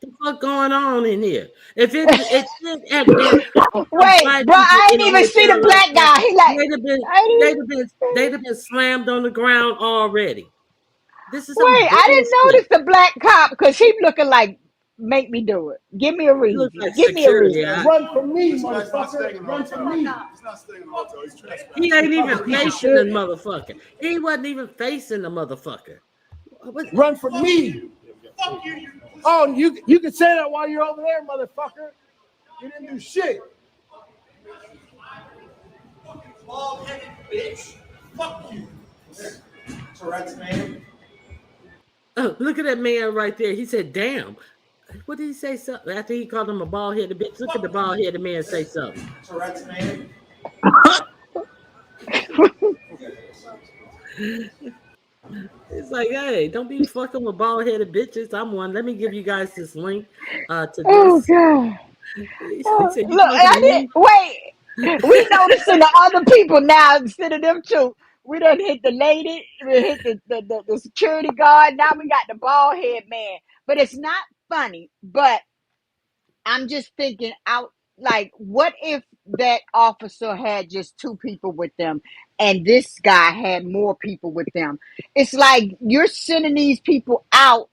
What the fuck going on in here? If it had been wait, bro, I ain't even see the black guy. He like they'd have been slammed on the ground already. This is I didn't notice the black cop because he looking like make me do it. Give me a reason. Like Give me a reason. Run from me, motherfucker. Run from me. He's not staying in the hotel. He's trespassing. He ain't even facing the motherfucker. He wasn't even facing the motherfucker. Run from me. Fuck you. Oh, you can say that while you're over there, motherfucker. You didn't do shit. Fucking bald-headed bitch. Fuck you. Tourette's, man. Oh, look at that man right there. He said, "Damn." What did he say? Something after he called him a bald headed bitch. Look at the bald headed man say something. Tourette's man. It's like, hey, don't be fucking with bald headed bitches. I'm one. Let me give you guys this link to Oh this. God. He said, you Look, talking to I did me? wait. We noticing the other people now instead of them two. We done hit the lady, we hit the security guard. Now we got the bald head man. But it's not funny. But I'm just thinking out like, what if that officer had just two people with them and this guy had more people with them? It's like you're sending these people out.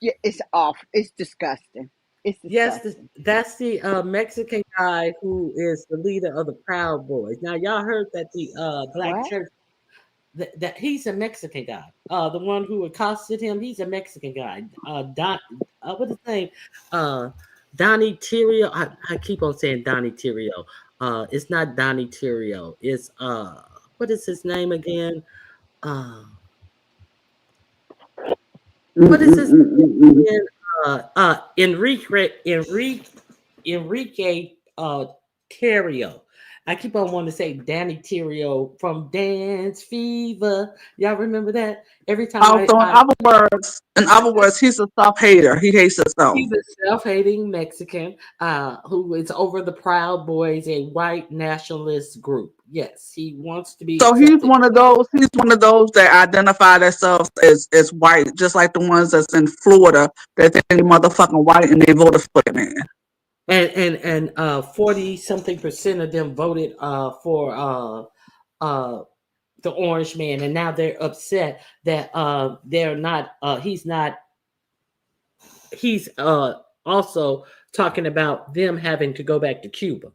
It's off. It's disgusting. It's Yes, disgusting. that's the Mexican guy who is the leader of the Proud Boys. Now, y'all heard that the black What? church that he's a Mexican guy. The one who accosted him, he's a Mexican guy. What's his name? Uh, Donnie Terrio. I keep on saying Donnie Terrio. It's not Donnie Terrio. It's what is his name again? Uh, what is his name Mm-mm-mm-mm-mm. again? Enrique Terrio. I keep on wanting to say Danny Terrio from Dance Fever. Y'all remember that? Every time Also, in other words, he's a self hater. He hates himself. he's a self-hating Mexican who is over the Proud Boys, a white nationalist group. Yes, he wants to be So he's accepted. one of those. He's one of those that identify themselves as white, just like the ones that's in Florida that they motherfucking white and they voted for the man. And 40 something percent of them voted for the orange man, and now they're upset that they're not he's also talking about them having to go back to Cuba.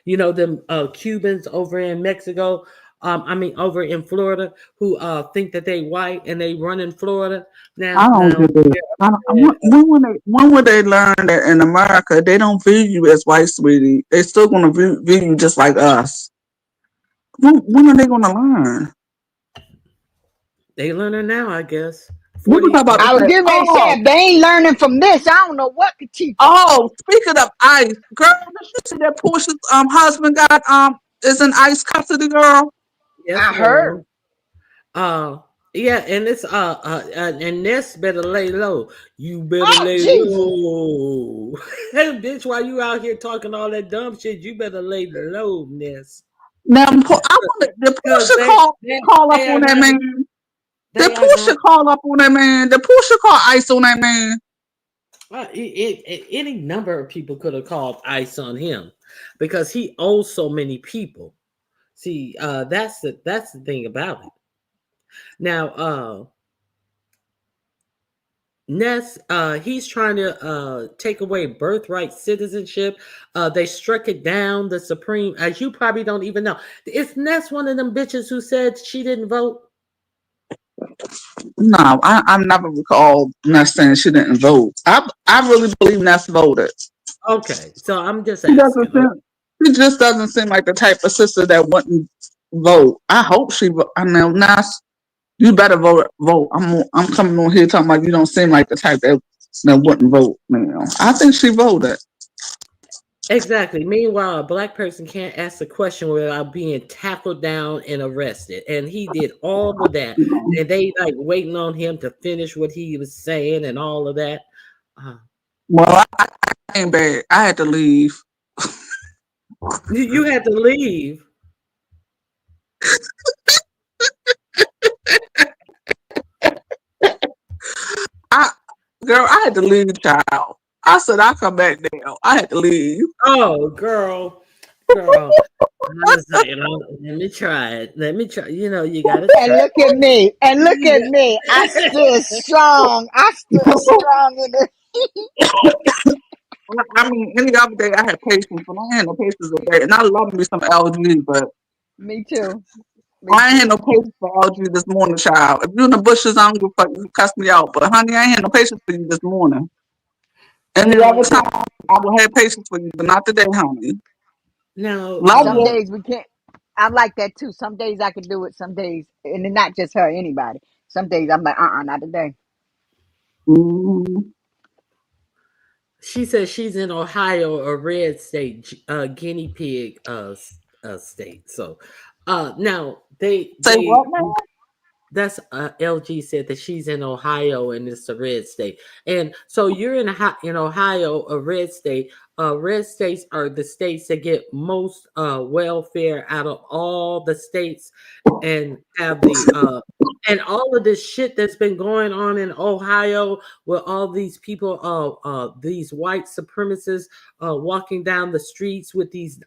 You know, them Cubans over in Mexico, over in Florida, who think that they white and they run in Florida. I don't Now get it. When will they learn that in America they don't view you as white, sweetie? They still gonna view you just like us. When are they gonna learn? they learning now, I guess. We were 40 talking about I to was say, getting ready to say, if they ain't learning from this, I don't know what could teach them. speaking of ice, girl, did you see that Portia's husband got is in ICE custody, girl? Yes, I heard. ma'am. Uh, yeah, and it's and Ness better lay low. You better Oh, lay Jesus. low. Hey, bitch, while you out here talking all that dumb shit, you better lay low, Ness. Now, I wonder, did Because Portia call up they are on that not man? Did they are Portia not call up on that man? Did Portia call ICE on that man? any number of people could have called ICE on him because he owes so many people. See, that's the thing about it. Now, Ness, he's trying to take away birthright citizenship. They struck it down. The Supreme, as you probably don't even know, is Ness one of them bitches who said she didn't vote? No, I never recall Ness saying she didn't vote. I really believe Ness voted. Okay, so I'm just She doesn't asking. seem, she just doesn't seem like the type of sister that wouldn't vote. I hope she. I know Ness. You better vote. Vote. I'm coming on here talking about you don't seem like the type that wouldn't vote. Man, I think she voted. Exactly. Meanwhile, a black person can't ask a question without being tackled down and arrested. And he did all of that. And they like waiting on him to finish what he was saying and all of that. Uh, Well, I came back. I had to leave. you had to leave. I Girl, I had to leave, child. I said I'll come back now. I had to leave. Oh, girl. Girl. I was like, let me try it. Let me try. You know, you gotta And try. look at me. And look at me. I stood strong. I stood strong in it. I mean, any other day I had patience, but I had no patience today. And I love me some LG, but Me too. Me I ain't had no too. patience for LG this morning, child. If you in the bushes, I don't give a fuck. You cuss me out. But honey, I ain't had no patience for you this morning. Any Now, other time, I will have patience for you, but not today, honey. now, Love Some you. days we can't. I'm like that too. Some days I can do it. Some days, and it's not just her, anybody. Some days I'm like, not today. Mm-hmm. She says she's in Ohio, a red state, guinea pig state. So now Say what, they man? that's LG said that she's in Ohio and it's a red state. And so you're in Ohio, a red state. Red states are the states that get most welfare out of all the states, and have the and all of this shit that's been going on in Ohio with all these people, these white supremacists walking down the streets with these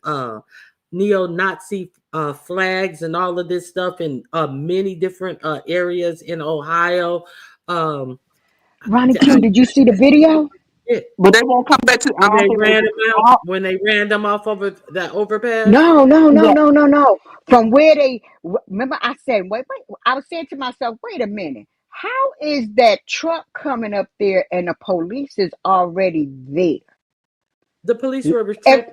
neo-Nazi flags and all of this stuff in many different areas in Ohio. Um, Ronnie I, Q, did you see the video? But they won't come back to. I when don't they think ran them they. out, when they ran them off over that overpass. No, no, no, Yeah, no, no, no. From where they remember, I said, wait. I was saying to myself, wait a minute. How is that truck coming up there and the police is already there? The police And,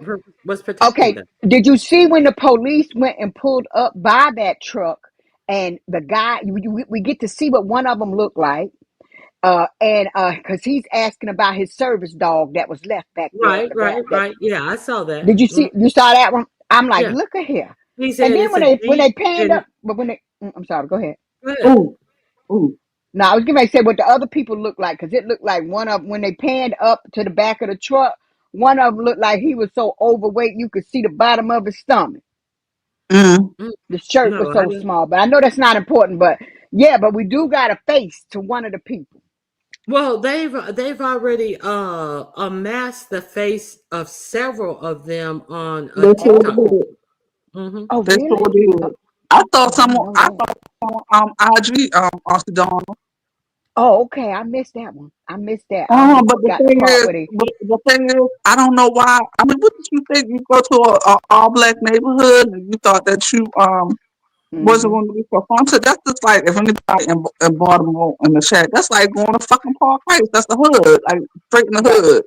was protecting okay, them. did you see when the police went and pulled up by that truck and the guy? We get to see what one of them looked like. And because he's asking about his service dog that was left back there at Right, the back. right, right. Yeah, I saw that. Did you see? You saw that one? I'm like, Yeah, look at here. he And said then it's when a they Jeep, panned and up, but when they, I'm sorry, go ahead. go ahead. ooh, ooh. No, I was gonna say what the other people looked like because it looked like one of when they panned up to the back of the truck, one of them looked like he was so overweight you could see the bottom of his stomach. Mm. Mm, The shirt was no, I so didn't. small, but I know that's not important. But yeah, but we do got a face to one of the people. Well, they've already amassed the face of several of them on They sure TikTok. did. Hmm. Oh, They sure really? did. I thought Oh, I didn't someone. know I that. thought someone, IG Octagon. Oh, okay. I missed that one. I missed that. I only But the got the thing part is, where they. I don't know why. I mean, what did you think? You go to a all black neighborhood and you thought that you wasn't Hmm. going to be so fun. So that's just like if anybody in Baltimore in the shack, that's like going to fucking Park Heights. That's the hood, like straight in the Right. hood.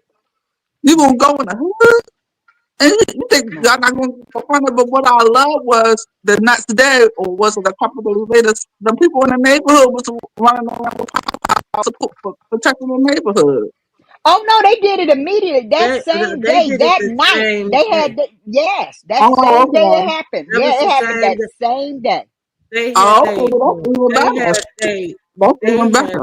You gonna go in the hood and you think Right. y'all not gonna be so funny. But what I love was the next day, or was it a couple days later, the people in the neighborhood was running around with protecting the neighborhood. Oh no, they did it immediately. That same They day, did it that the night, same they had day. the yes, that Oh, same day it okay. happened. That Yeah, was it the happened same. that same day. They had Oh, okay. they Well, that's even they better. had they That's they even had better.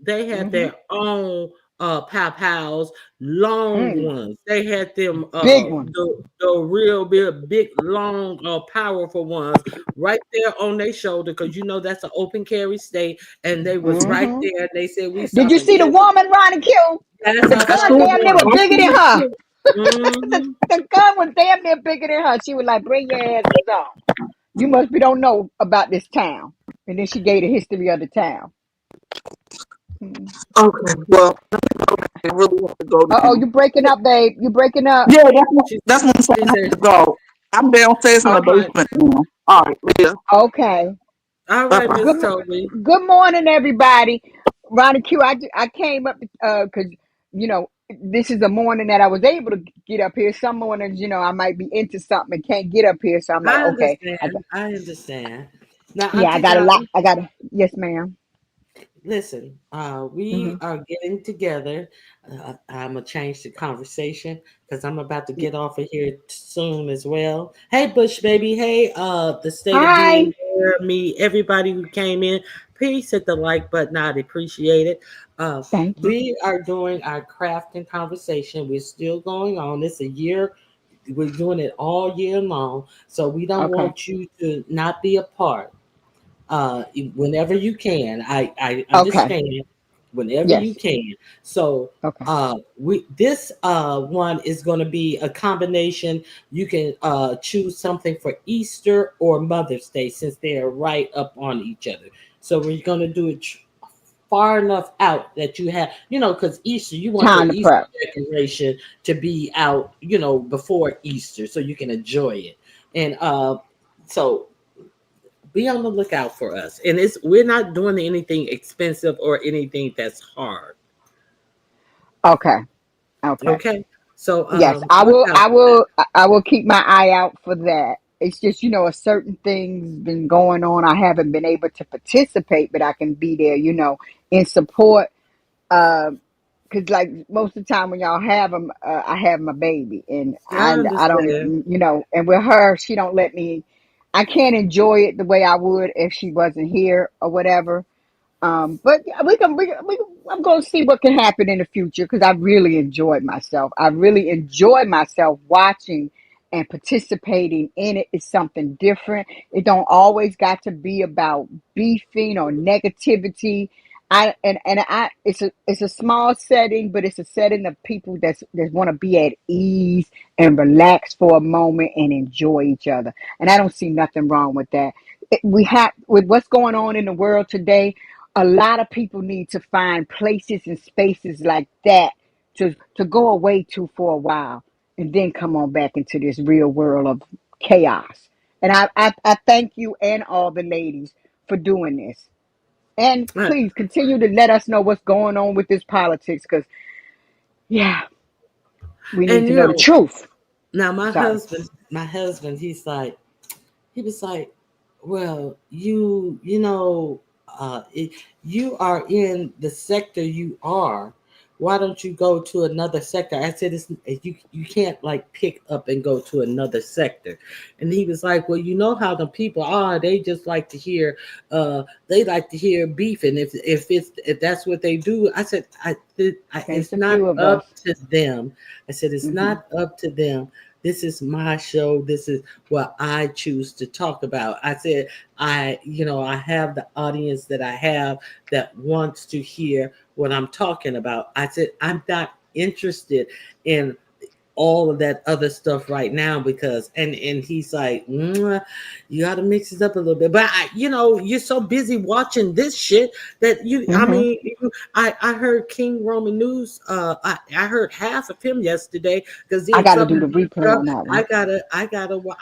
they had Hmm. their own pow pows, long Mm, ones. They had them big one. the real big long powerful ones right there on their shoulder, because that's an open carry state, and they was right Hmm. there. They said we Did saw you them see the every. woman Ronnie Q? Yes, The I I saw gun the sure damn near did. was woman. I bigger than sure her. did. Hmm. The gun was damn near bigger than her. She was like, "Bring your asses on. You must be don't know about this town." And then she gave the history of the town. Mm. Okay. Well, I really want to go Oh, now. you breaking up, babe? You breaking up? Yeah, She that's when I'm saying she I have said, to go. I'm downstairs in "All the right, basement now. All right, yeah. Okay. all Bye right, bye. Miss Good Toby." good morning, everybody. Ronnie Q, I came up because this is a morning that I was able to get up here. Some mornings, I might be into something and can't get up here, so I'm like, I okay, understand. I understand. Now, yeah, I Auntie got a lot. Donna, I got yes, madam. listen, we Hmm. are getting together. I'm gonna change the conversation because I'm about to get off of here soon as well. Hey, Bush baby. Hey, the state of Hi, being there, me, everybody who came in. Please hit the like button. I'd appreciate it. thank you. We are doing our craft and conversation. We're still going on. It's a year. We're doing it all year long. So we don't Okay, want you to not be a part. Whenever you can. I okay, understand whenever you yes, can. So okay, we this one is going to be a combination. You can choose something for Easter or Mother's Day, since they are right up on each other. So we're going to do it far enough out that you have, because Easter, you want your time to Easter prep. decoration to be out, before Easter, so you can enjoy it. And so be on the lookout for us. And we're not doing anything expensive or anything that's hard. Okay, okay. Okay. So Yes, look out for that. I will keep my eye out for that. It's just, a certain things been going on. I haven't been able to participate, but I can be there, in support. Because because like most of the time when y'all have them, I have my baby, and I I don't, understand. and with her, she don't let me. I can't enjoy it the way I would if she wasn't here or whatever. But yeah, I'm going to see what can happen in the future because I really enjoyed myself. I really enjoy myself watching and participating in it. Is something different. It don't always got to be about beefing or negativity. It's a small setting, but it's a setting of people that want to be at ease and relax for a moment and enjoy each other. And I don't see nothing wrong with that. We have with what's going on in the world today, a lot of people need to find places and spaces like that to go away to for a while and then come on back into this real world of chaos. And I thank you and all the ladies for doing this. And Uh, please continue to let us know what's going on with this politics because, yeah, we need And to you know the know, truth. now Sorry. my husband, he was like, well, you know, you are in the sector you are. Why don't you go to another sector? I said, you can't like pick up and go to another sector. And he was like, well, you know how the people are. They just like to hear, they like to hear beef. And if that's what they do, I said, There's it's a not few of us. up to them. I said, it's Hmm. not up to them. This is my show. This is what I choose to talk about. I said, I have the audience that I have that wants to hear what I'm talking about. I said, I'm not interested in all of that other stuff right now because and he's like, you got to mix it up a little bit, but you're so busy watching this shit that Hmm. I heard King Roman News. I heard half of him yesterday because I then got to do something the popped replay up. on that I one. gotta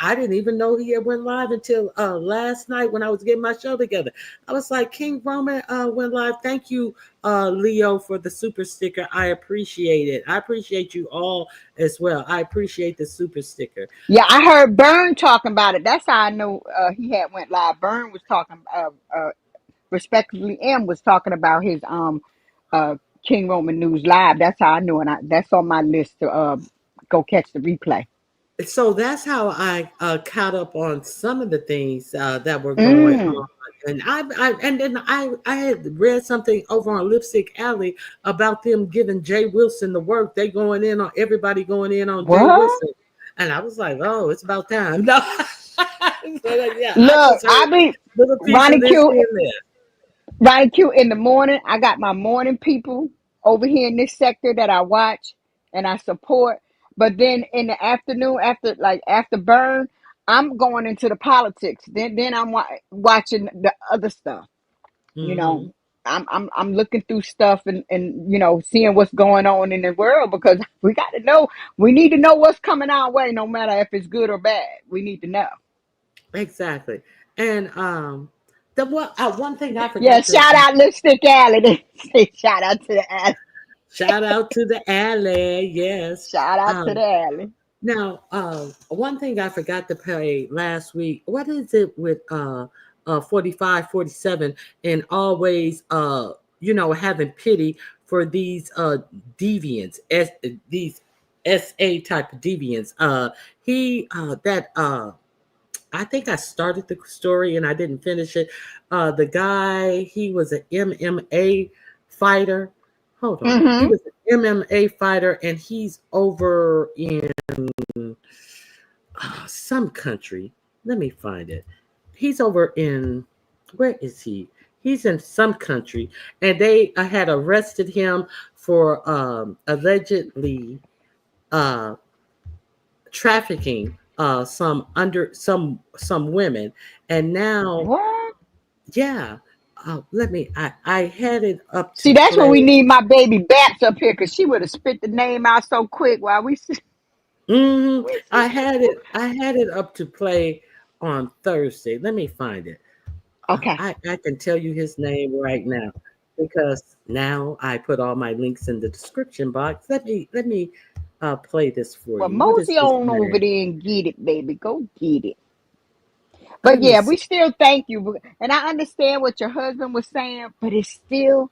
I didn't even know he had went live until last night when I was getting my show together. I was like, King Roman went live. Thank you, Leo, for the super sticker. I appreciate it. I appreciate you all as well. I appreciate the super sticker. Yeah, I heard Byrne talking about it. That's how I know he had went live. Byrne was talking, respectively, M was talking about his uh King Roman News live. That's how I knew, and that's on my list to go catch the replay. So that's how I caught up on some of the things that were going on. Mm. And I had read something over on Lipstick Alley about them giving Jay Wilson the work. They going in on everybody going in on Jay What? Wilson, and I was like, oh, it's about time. No, yeah, I Look, just heard I be little piece of Ronnie this Q. here and there. Ronnie Q. In the morning, I got my morning people over here in this sector that I watch and I support. But then in the afternoon, after Burn, I'm going into the politics. Then I'm watching the other stuff. You know, Hmm. I'm looking through stuff and seeing what's going on in the world because we got to know. We need to know what's coming our way, no matter if it's good or bad. We need to know. Exactly. And the one thing I Yeah, forgot to shout out Lipstick Alley. Shout out to the alley. shout out to the alley. Yes. Shout out to Um, the alley. Now, one thing I forgot to play last week. What is it with 45, 47, and always having pity for these deviants, these SA type of deviants. He that I think I started the story and I didn't finish it. The guy, he was an MMA fighter. Hold on. He Mm-hmm. was an MMA fighter and he's over in some country. Let me find it. He's over in, where is he? He's in some country and they had arrested him for allegedly uh, trafficking some women, and now, What? yeah, I had it up See, to that's what play. we need my baby Babs up here because she would have spit the name out so quick while we sit. I had it up to play on Thursday. Let me find it. Okay. I can tell you his name right now because now I put all my links in the description box. Let me play this for Well, you. What is mosey his on over name? there and get it, baby. Go get it. But Let me yeah, see. we still thank you. And I understand what your husband was saying, but it's still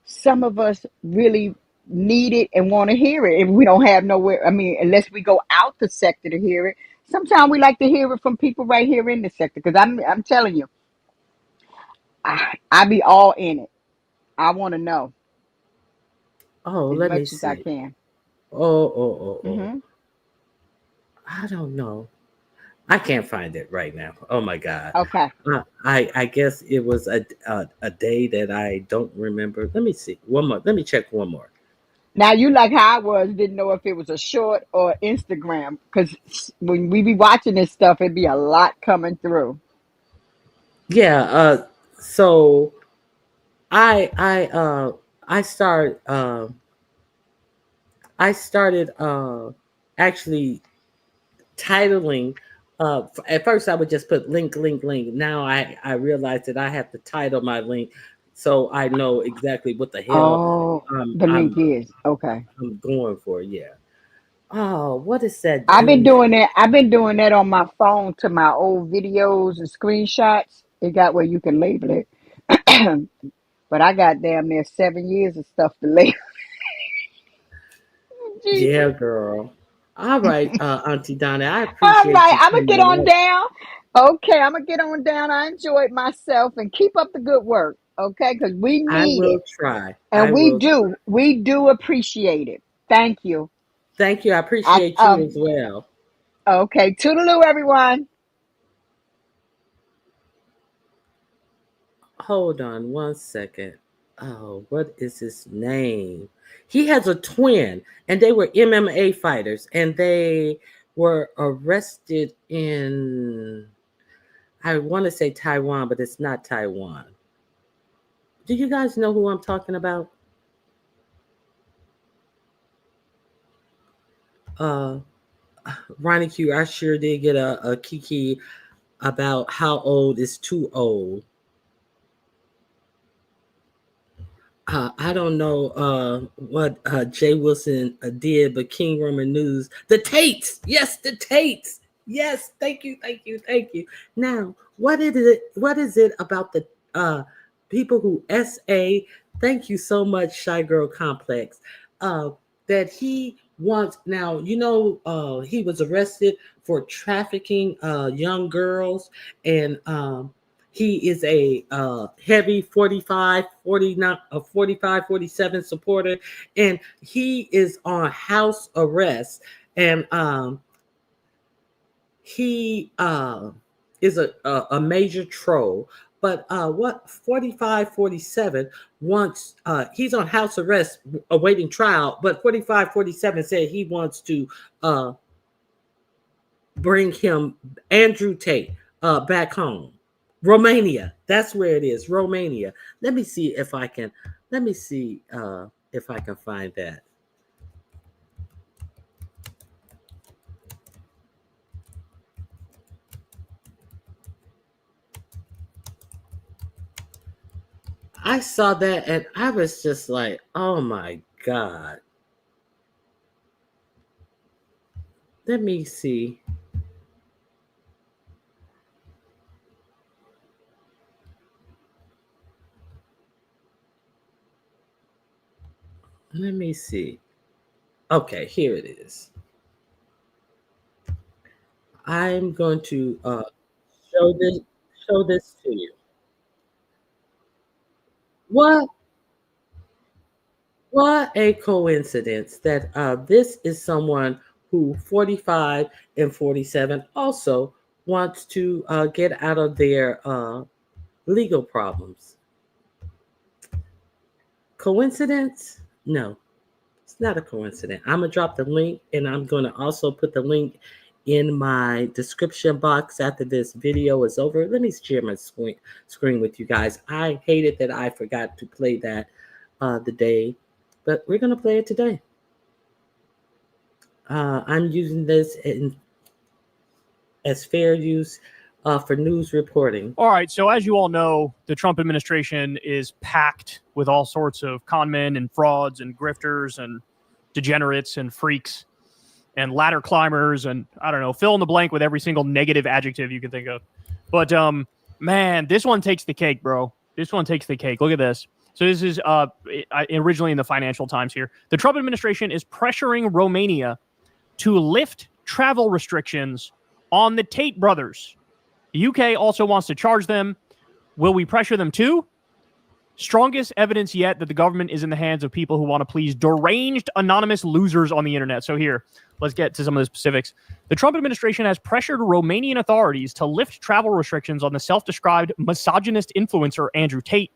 some of us really need it and want to hear it. If we don't have nowhere, I mean, unless we go out the sector to hear it. Sometimes we like to hear it from people right here in the sector. Because I'm telling you, I be all in it. I want to know Oh, as let me much as I see. can. Oh. Hmm. I don't know. I can't find it right now. Oh my God. Okay. I guess it was a day that I don't remember. Let me see. One more. Let me check one more. Now you like how I was, didn't know if it was a short or Instagram. Because when we be watching this stuff, it'd be a lot coming through. Yeah, so I I uh I start I started actually titling. At first I would just put link. Now I realize that I have to title my link so I know exactly what the hell Oh, um the link I'm is okay. I'm going for. Yeah. Oh, what is that I've been dude's doing that. I've been doing that on my phone to my old videos and screenshots. It got where you can label it. But I got damn near 7 years of stuff to label. Yeah, Jesus. girl. All right, Auntie Donna, I All appreciate right, you I'm gonna get coming on up. down. Okay, I'm gonna get on down. I enjoyed myself and keep up the good work. Okay, because we I need will it. try. And I we will do. try. We do appreciate it. Thank you. Thank you. I I appreciate you as well. okay. Toodaloo, everyone. Hold on one second. Oh, what is his name? He has a twin, and they were MMA fighters, and they were arrested in, I want to say Taiwan, but it's not Taiwan. Do you guys know who I'm talking about? Uh, Ronnie Q, I sure did get a kiki about how old is too old. I don't know what Jay Wilson did, but King Roman News, the Tates, yes, the Tates, yes, thank you. Now, what is it? What is it about the people who SA? Thank you so much, Shy Girl Complex. Uh, that he wants now. You know, he was arrested for trafficking young girls, and he is a heavy 45, 49, 45, 47 supporter, and he is on house arrest. And he is a major troll. But what 45, 47 wants, he's on house arrest awaiting trial, but 45, 47 said he wants to uh, bring him Andrew Tate back home. Romania. That's where it is. Romania. Let me see if I can. Let me see if I can find that. I saw that and I was just like, oh my God. Let me see. Let me see. Okay, here it is. I'm going to show this show this to you. What What a coincidence that this is someone who 45 and 47 also wants to get out of their legal problems. Coincidence? No, it's not a coincidence. I'm going to drop the link and I'm going to also put the link in my description box after this video is over. Let me share my screen with you guys. I hated that I forgot to play that the day, but we're going to play it today. I'm using this as fair use for news reporting. All right. So, as you all know, the Trump administration is packed with all sorts of con men and frauds and grifters and degenerates and freaks and ladder climbers and I don't know, fill in the blank with every single negative adjective you can think of. But man, this one takes the cake, bro. This one takes the cake. Look at this. So this is originally in the Financial Times here. The Trump administration is pressuring Romania to lift travel restrictions on the Tate brothers. The UK also wants to charge them. Will we pressure them too? Strongest evidence yet that the government is in the hands of people who want to please deranged anonymous losers on the internet. So here, let's get to some of the specifics. The Trump administration has pressured Romanian authorities to lift travel restrictions on the self-described misogynist influencer Andrew Tate,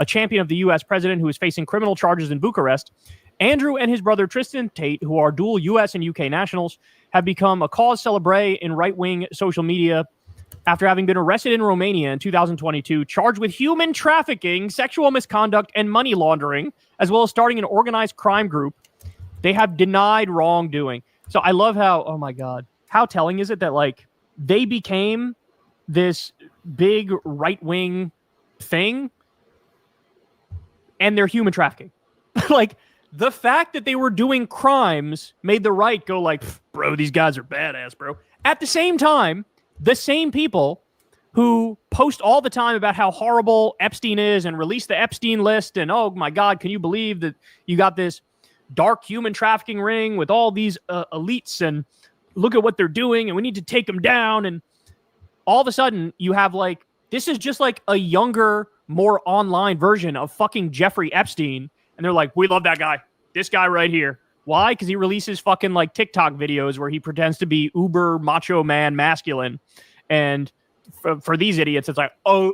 a champion of the U.S. president who is facing criminal charges in Bucharest. Andrew and his brother Tristan Tate, who are dual U.S. and UK nationals, have become a cause célèbre in right-wing social media after having been arrested in Romania in 2022, charged with human trafficking, sexual misconduct, and money laundering, as well as starting an organized crime group. They have denied wrongdoing. So I love how, oh my God, how telling is it that like they became this big right-wing thing and they're human trafficking. Like the fact that they were doing crimes made the right go like, bro, these guys are badass, bro. At the same time, the same people who post all the time about how horrible Epstein is and release the Epstein list and, oh my God, can you believe that you got this dark human trafficking ring with all these elites and look at what they're doing and we need to take them down. And all of a sudden you have like, this is just like a younger, more online version of fucking Jeffrey Epstein. And they're like, we love that guy. This guy right here. Why? Because he releases fucking like TikTok videos where he pretends to be uber macho man masculine. And for these idiots, it's like, oh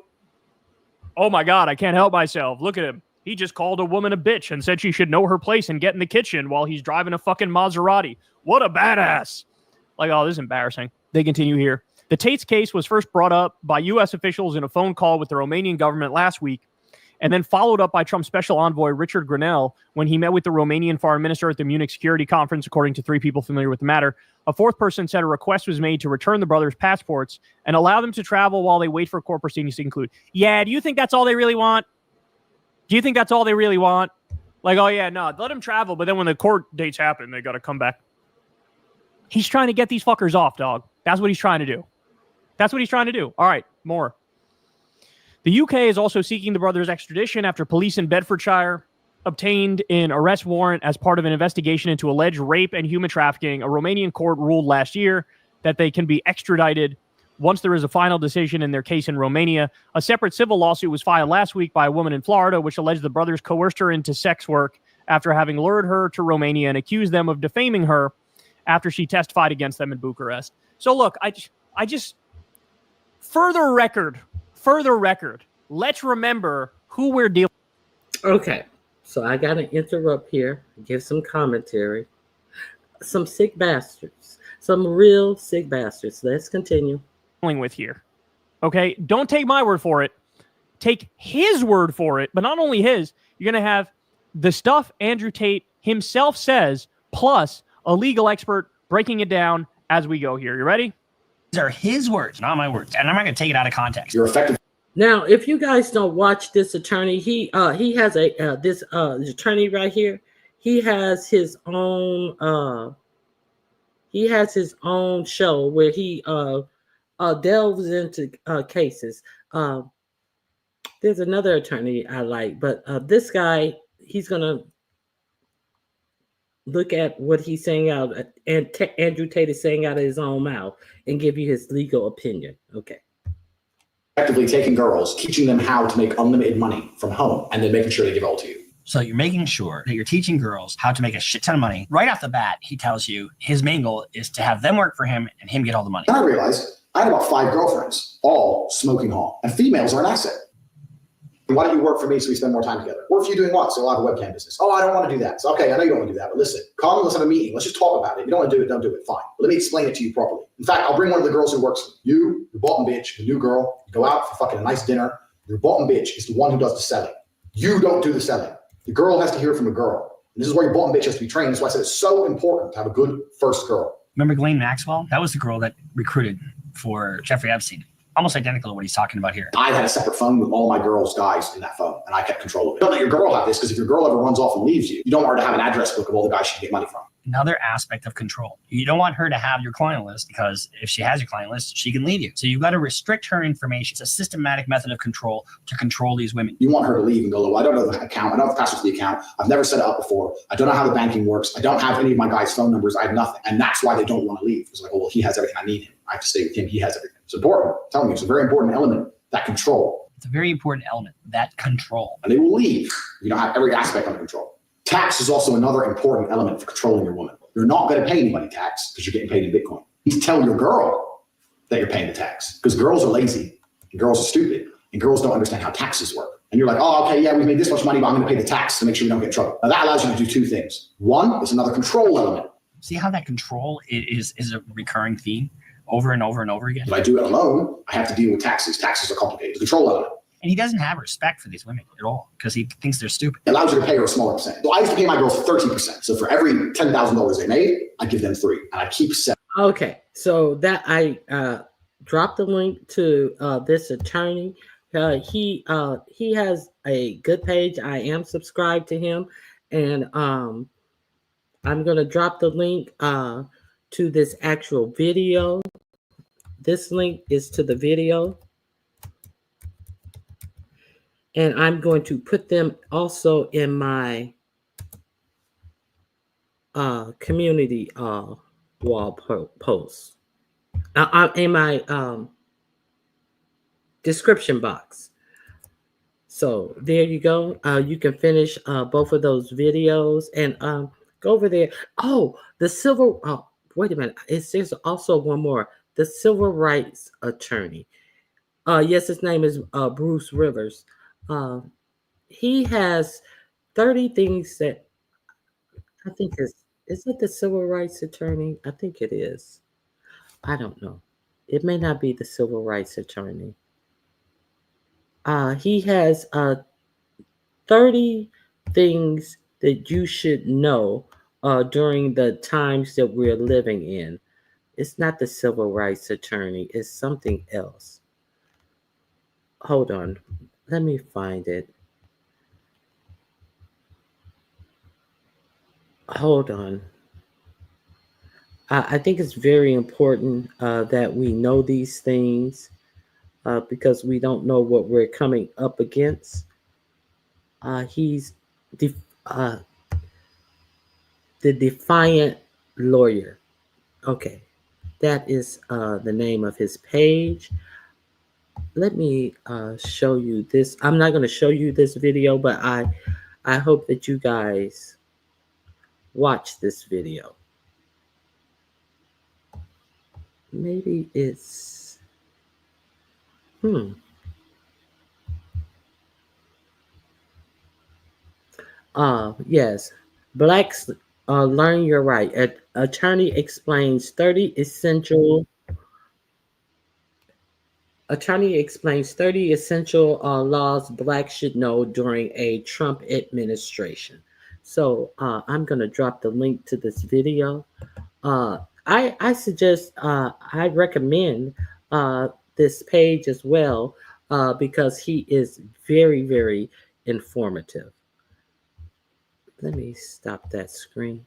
my God, I can't help myself. Look at him. He just called a woman a bitch and said she should know her place and get in the kitchen while he's driving a fucking Maserati. What a badass. Like, oh, this is embarrassing. They continue here. The Tate's case was first brought up by U.S. officials in a phone call with the Romanian government last week, and then followed up by Trump's special envoy, Richard Grenell, when he met with the Romanian foreign minister at the Munich Security Conference, according to 3 people familiar with the matter. A 4th person said a request was made to return the brothers' passports and allow them to travel while they wait for court proceedings to conclude. Yeah, do you think that's all they really want? Do you think that's all they really want? Like, oh yeah, no, let them travel, but then when the court dates happen, they got to come back. He's trying to get these fuckers off, dog. That's what he's trying to do. That's what he's trying to do. All right, more. The UK is also seeking the brothers' extradition after police in Bedfordshire obtained an arrest warrant as part of an investigation into alleged rape and human trafficking. A Romanian court ruled last year that they can be extradited once there is a final decision in their case in Romania. A separate civil lawsuit was filed last week by a woman in Florida, which alleged the brothers coerced her into sex work after having lured her to Romania and accused them of defaming her after she testified against them in Bucharest. So look, I just further record, let's remember who we're dealing with. Okay, so I got to interrupt here, give some commentary. Some sick bastards, some real sick bastards. Let's continue. With here. Okay, don't take my word for it. Take his word for it, but not only his, you're going to have the stuff Andrew Tate himself says, plus a legal expert breaking it down as we go here. You ready? These are his words, not my words, and I'm not going to take it out of context. You're effective. Now, if you guys don't watch this attorney, he has this attorney right here. He has his own show where he delves into cases. There's another attorney I like, but this guy, he's gonna look at what he's saying out, and Andrew Tate is saying out of his own mouth, and give you his legal opinion. Okay. Effectively taking girls, teaching them how to make unlimited money from home, and then making sure they give it all to you. So you're making sure that you're teaching girls how to make a shit ton of money. Right off the bat, he tells you his main goal is to have them work for him and him get all the money. And I realized I had about 5 girlfriends, all smoking hall, and females are an asset. Why don't you work for me so we spend more time together? Work for you doing what? So I'll have a webcam business. Oh, I don't want to do that. So, okay, I know you don't want to do that, but listen, call me, let's have a meeting. Let's just talk about it. If you don't want to do it, don't do it. Fine. But let me explain it to you properly. In fact, I'll bring one of the girls who works for you, your bottom bitch, the new girl, you go out for fucking a nice dinner. Your bottom bitch is the one who does the selling. You don't do the selling. The girl has to hear from a girl. And this is where your bottom bitch has to be trained. That's why I said it's so important to have a good first girl. Remember Ghislaine Maxwell? That was the girl that recruited for Jeffrey Epstein. almost identical to what he's talking about here. I had a separate phone with all my girls' guys in that phone, and I kept control of it. Don't let your girl have this, because if your girl ever runs off and leaves you, you don't want her to have an address book of all the guys she can get money from. Another aspect of control. You don't want her to have your client list, because if she has your client list, she can leave you. So you've got to restrict her information. It's a systematic method of control to control these women. You want her to leave and go, I don't know the account. I don't have the password to the account. I've never set it up before. I don't know how the banking works. I don't have any of my guys' phone numbers. I have nothing. And that's why they don't want to leave. It's like, well, he has everything. I need him. I have to stay with him. He has everything. It's important. I'm telling you, it's a very important element, that control. It's a very important element, that control. And they will leave if you don't have every aspect under control. Tax is also another important element for controlling your woman. You're not going to pay anybody tax because you're getting paid in Bitcoin. You need to tell your girl that you're paying the tax, because girls are lazy and girls are stupid and girls don't understand how taxes work. And you're like, oh, okay, yeah, we made this much money, but I'm going to pay the tax to make sure we don't get in trouble. Now that allows you to do two things. One, it's another control element. See how that control is a recurring theme over and over and over again? If I do it alone, I have to deal with taxes. Taxes are complicated. The control element. And he doesn't have respect for these women at all, because he thinks they're stupid. It allows you to pay her a smaller percentage. So I used to pay my girls 30%. So for every $10,000 they made, I give them 3, and I keep 7. Okay, so that I dropped the link to this attorney. He has a good page. I am subscribed to him, and I'm gonna drop the link to this actual video. This link is to the video. And I'm going to put them also in my community wall post. In my description box. So there you go. You can finish both of those videos and go over there. Oh, wait a minute. There's also one more. The civil rights attorney. Yes, his name is Bruce Rivers. He has 30 things that I think is it the civil rights attorney? I think it is. I don't know. It may not be the civil rights attorney. He has 30 things that you should know during the times that we're living in. It's not the civil rights attorney. It's something else. Hold on. Let me find it. Hold on. I think it's very important that we know these things because we don't know what we're coming up against. He's the Defiant Lawyer. Okay, that is the name of his page. Let me show you this. I'm not going to show you this video, but I hope that you guys watch this video. Maybe it's yes. Blacks learn your right. Attorney explains 30 essential laws Blacks should know during a Trump administration. So I'm going to drop the link to this video. I suggest, I recommend this page as well because he is very, very informative. Let me stop that screen.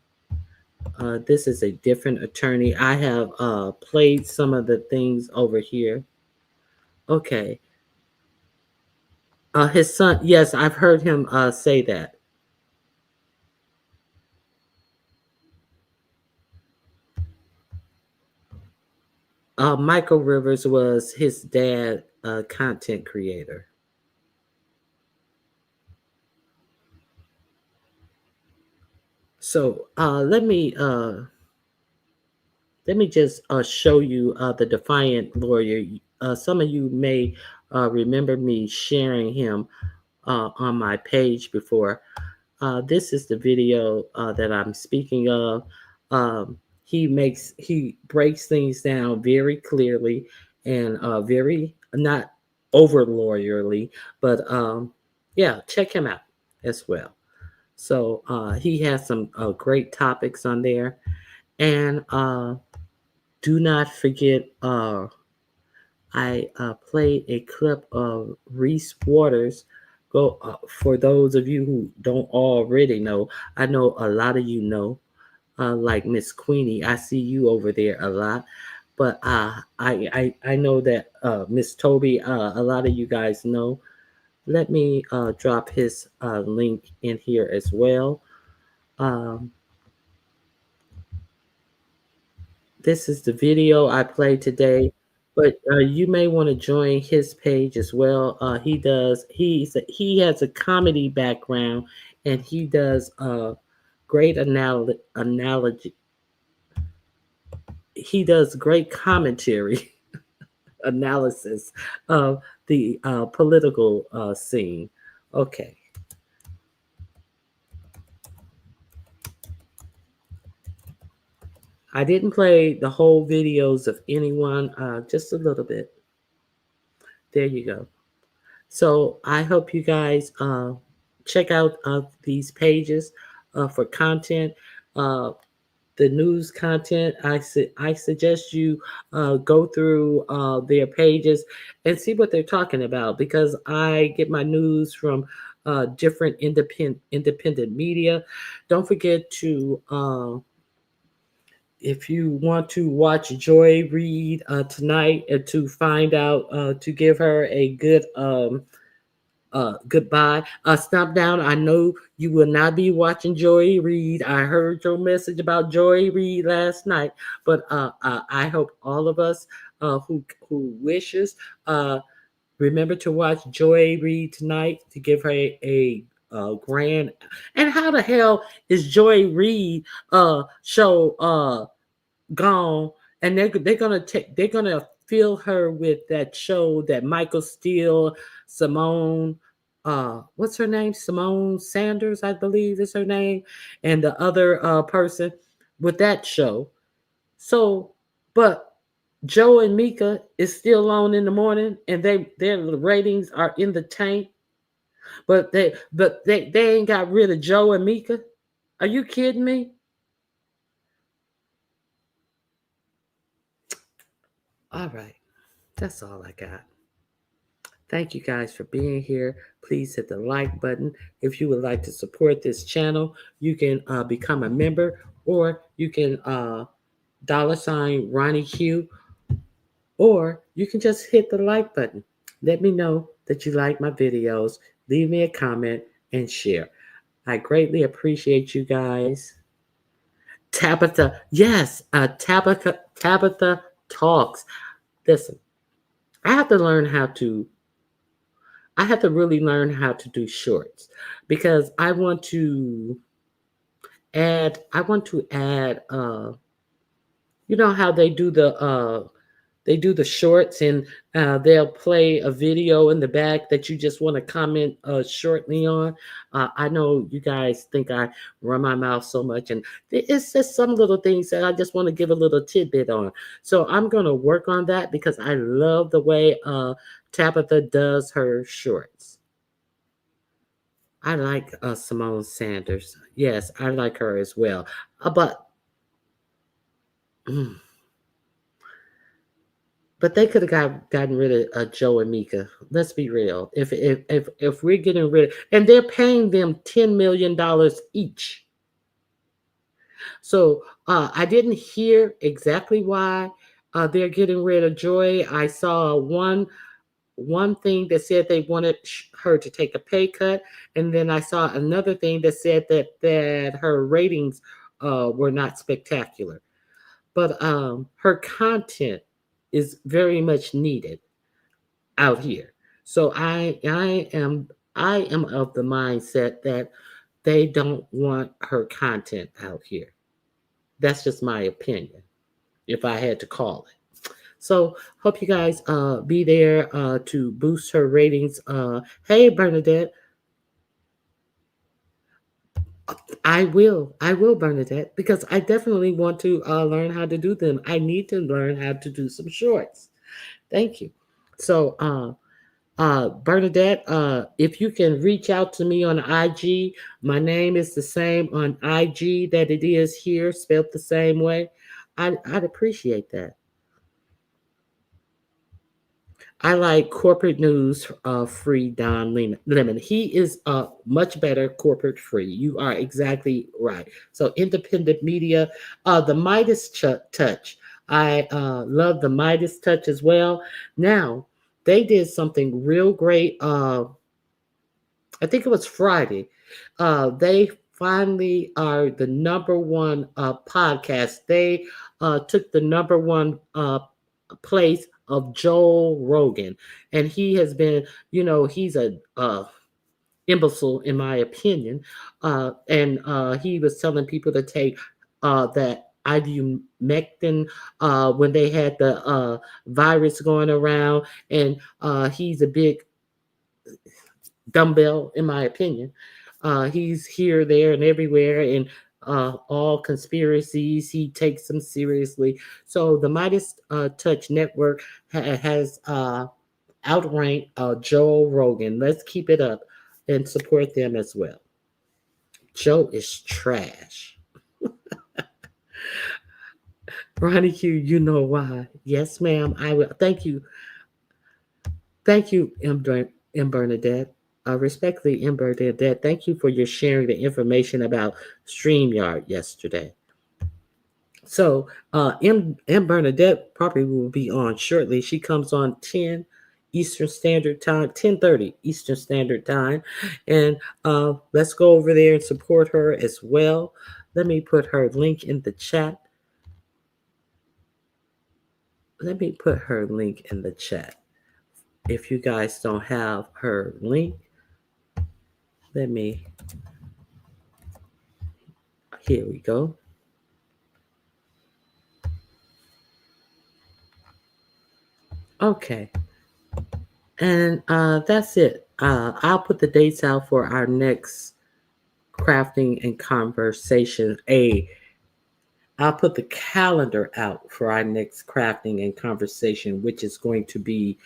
This is a different attorney. I have played some of the things over here. Okay. His son, yes, I've heard him say that. Michael Rivers was his dad, content creator. So let me just show you the Defiant Lawyer. Some of you may remember me sharing him on my page before. This is the video that I'm speaking of. He breaks things down very clearly and very not over lawyerly, but yeah, check him out as well. So he has some great topics on there, and do not forget. I played a clip of Reese Waters. Go for those of you who don't already know. I know a lot of you know, like Miss Queenie. I see you over there a lot, but I know that Miss Toby. A lot of you guys know. Let me drop his link in here as well. Um, this is the video I played today, but you may want to join his page as well. He has a comedy background, and he does great analogy. He does great commentary analysis of the political scene. Okay. I didn't play the whole videos of anyone, just a little bit. There you go. So I hope you guys check out these pages for content. The news content, I suggest you go through their pages and see what they're talking about, because I get my news from different independent media. Don't forget to if you want to watch Joy Reid tonight to find out to give her a good goodbye. Stop down. I know you will not be watching Joy Reid. I heard your message about Joy Reid last night, but I hope all of us who wishes remember to watch Joy Reid tonight to give her a grand. And how the hell is Joy Reid show gone, and they're gonna fill her with that show that Michael Steele, Simone, what's her name? Simone Sanders, I believe is her name, and the other person with that show. So, but Joe and Mika is still on in the morning, and their ratings are in the tank. But they ain't got rid of Joe and Mika. Are you kidding me? All right. That's all I got. Thank you guys for being here. Please hit the like button. If you would like to support this channel, you can become a member, or you can $ Ronnie Q, or you can just hit the like button. Let me know that you like my videos. Leave me a comment and share. I greatly appreciate you guys. Tabitha, yes, Tabitha Talks. Listen, I have to learn how to I have to really learn how to do shorts, because I want to add you know how they do the shorts, and they'll play a video in the back that you just want to comment shortly on. I know you guys think I run my mouth so much, and it's just some little things that I just want to give a little tidbit on. So I'm going to work on that, because I love the way Tabitha does her shorts. I like Simone Sanders. Yes, I like her as well. But they could have gotten rid of Joe and Mika. Let's be real. If we're getting rid of, and they're paying them $10 million each. So I didn't hear exactly why they're getting rid of Joy. I saw one thing that said they wanted her to take a pay cut, and then I saw another thing that said that her ratings were not spectacular, but her content is very much needed out here. So I am of the mindset that they don't want her content out here. That's just my opinion, if I had to call it. So hope you guys be there to boost her ratings. Hey Bernadette, I will Bernadette, because I definitely want to learn how to do them. I need to learn how to do some shorts. Thank you. So Bernadette, if you can reach out to me on IG, my name is the same on IG that it is here, spelled the same way. I'd appreciate that. I like corporate news free Don Lemon. He is much better corporate free. You are exactly right. So independent media, the Midas Touch. I love the Midas Touch as well. Now, they did something real great. I think it was Friday. They finally are the number one podcast. They took the number one place of Joe Rogan, and he has been, he's a imbecile in my opinion, and he was telling people to take that ivermectin when they had the virus going around, and he's a big dumbbell in my opinion. He's here, there, and everywhere, and all conspiracies, he takes them seriously. So the Midas Touch Network has outranked Joe Rogan. Let's keep it up and support them as well. Joe is trash. Ronnie Q, you know why. Yes, ma'am, I will. Thank you. Thank you, M. Bernadette. Respectfully, M. Bernadette, thank you for your sharing the information about StreamYard yesterday. So, M. Bernadette probably will be on shortly. She comes on 10 Eastern Standard Time, 10:30 Eastern Standard Time. And let's go over there and support her as well. Let me put her link in the chat. If you guys don't have her link, here we go. Okay. And that's it. I'll put the dates out for our next crafting and conversation. I'll put the calendar out for our next crafting and conversation, which is going to be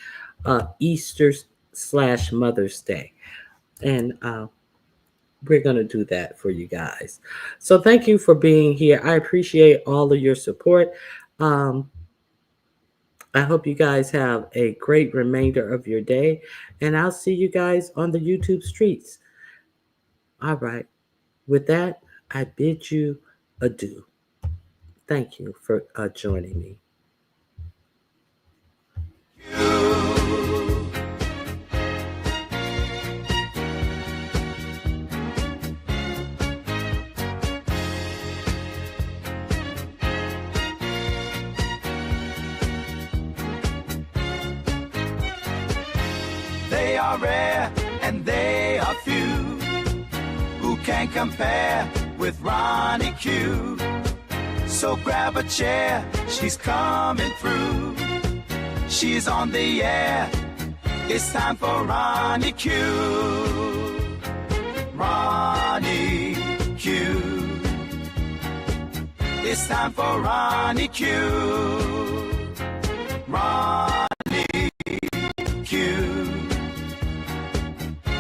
Easter/Mother's Day. And we're going to do that for you guys. So thank you for being here. I appreciate all of your support. I hope you guys have a great remainder of your day, and I'll see you guys on the YouTube streets. All right. With that, I bid you adieu. Thank you for joining me. They are rare and they are few who can compare with Ronnie Q. So grab a chair, she's coming through. She's on the air, it's time for Ronnie Q. Ronnie Q. It's time for Ronnie Q. Ronnie Q.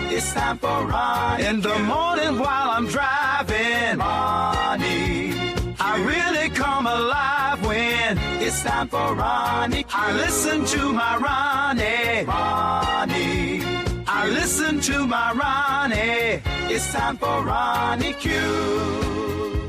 It's time for Ronnie. In the morning while I'm driving, Ronnie, I really come alive when it's time for Ronnie. I listen to my Ronnie. Ronnie, I listen to my Ronnie. It's time for Ronnie Q.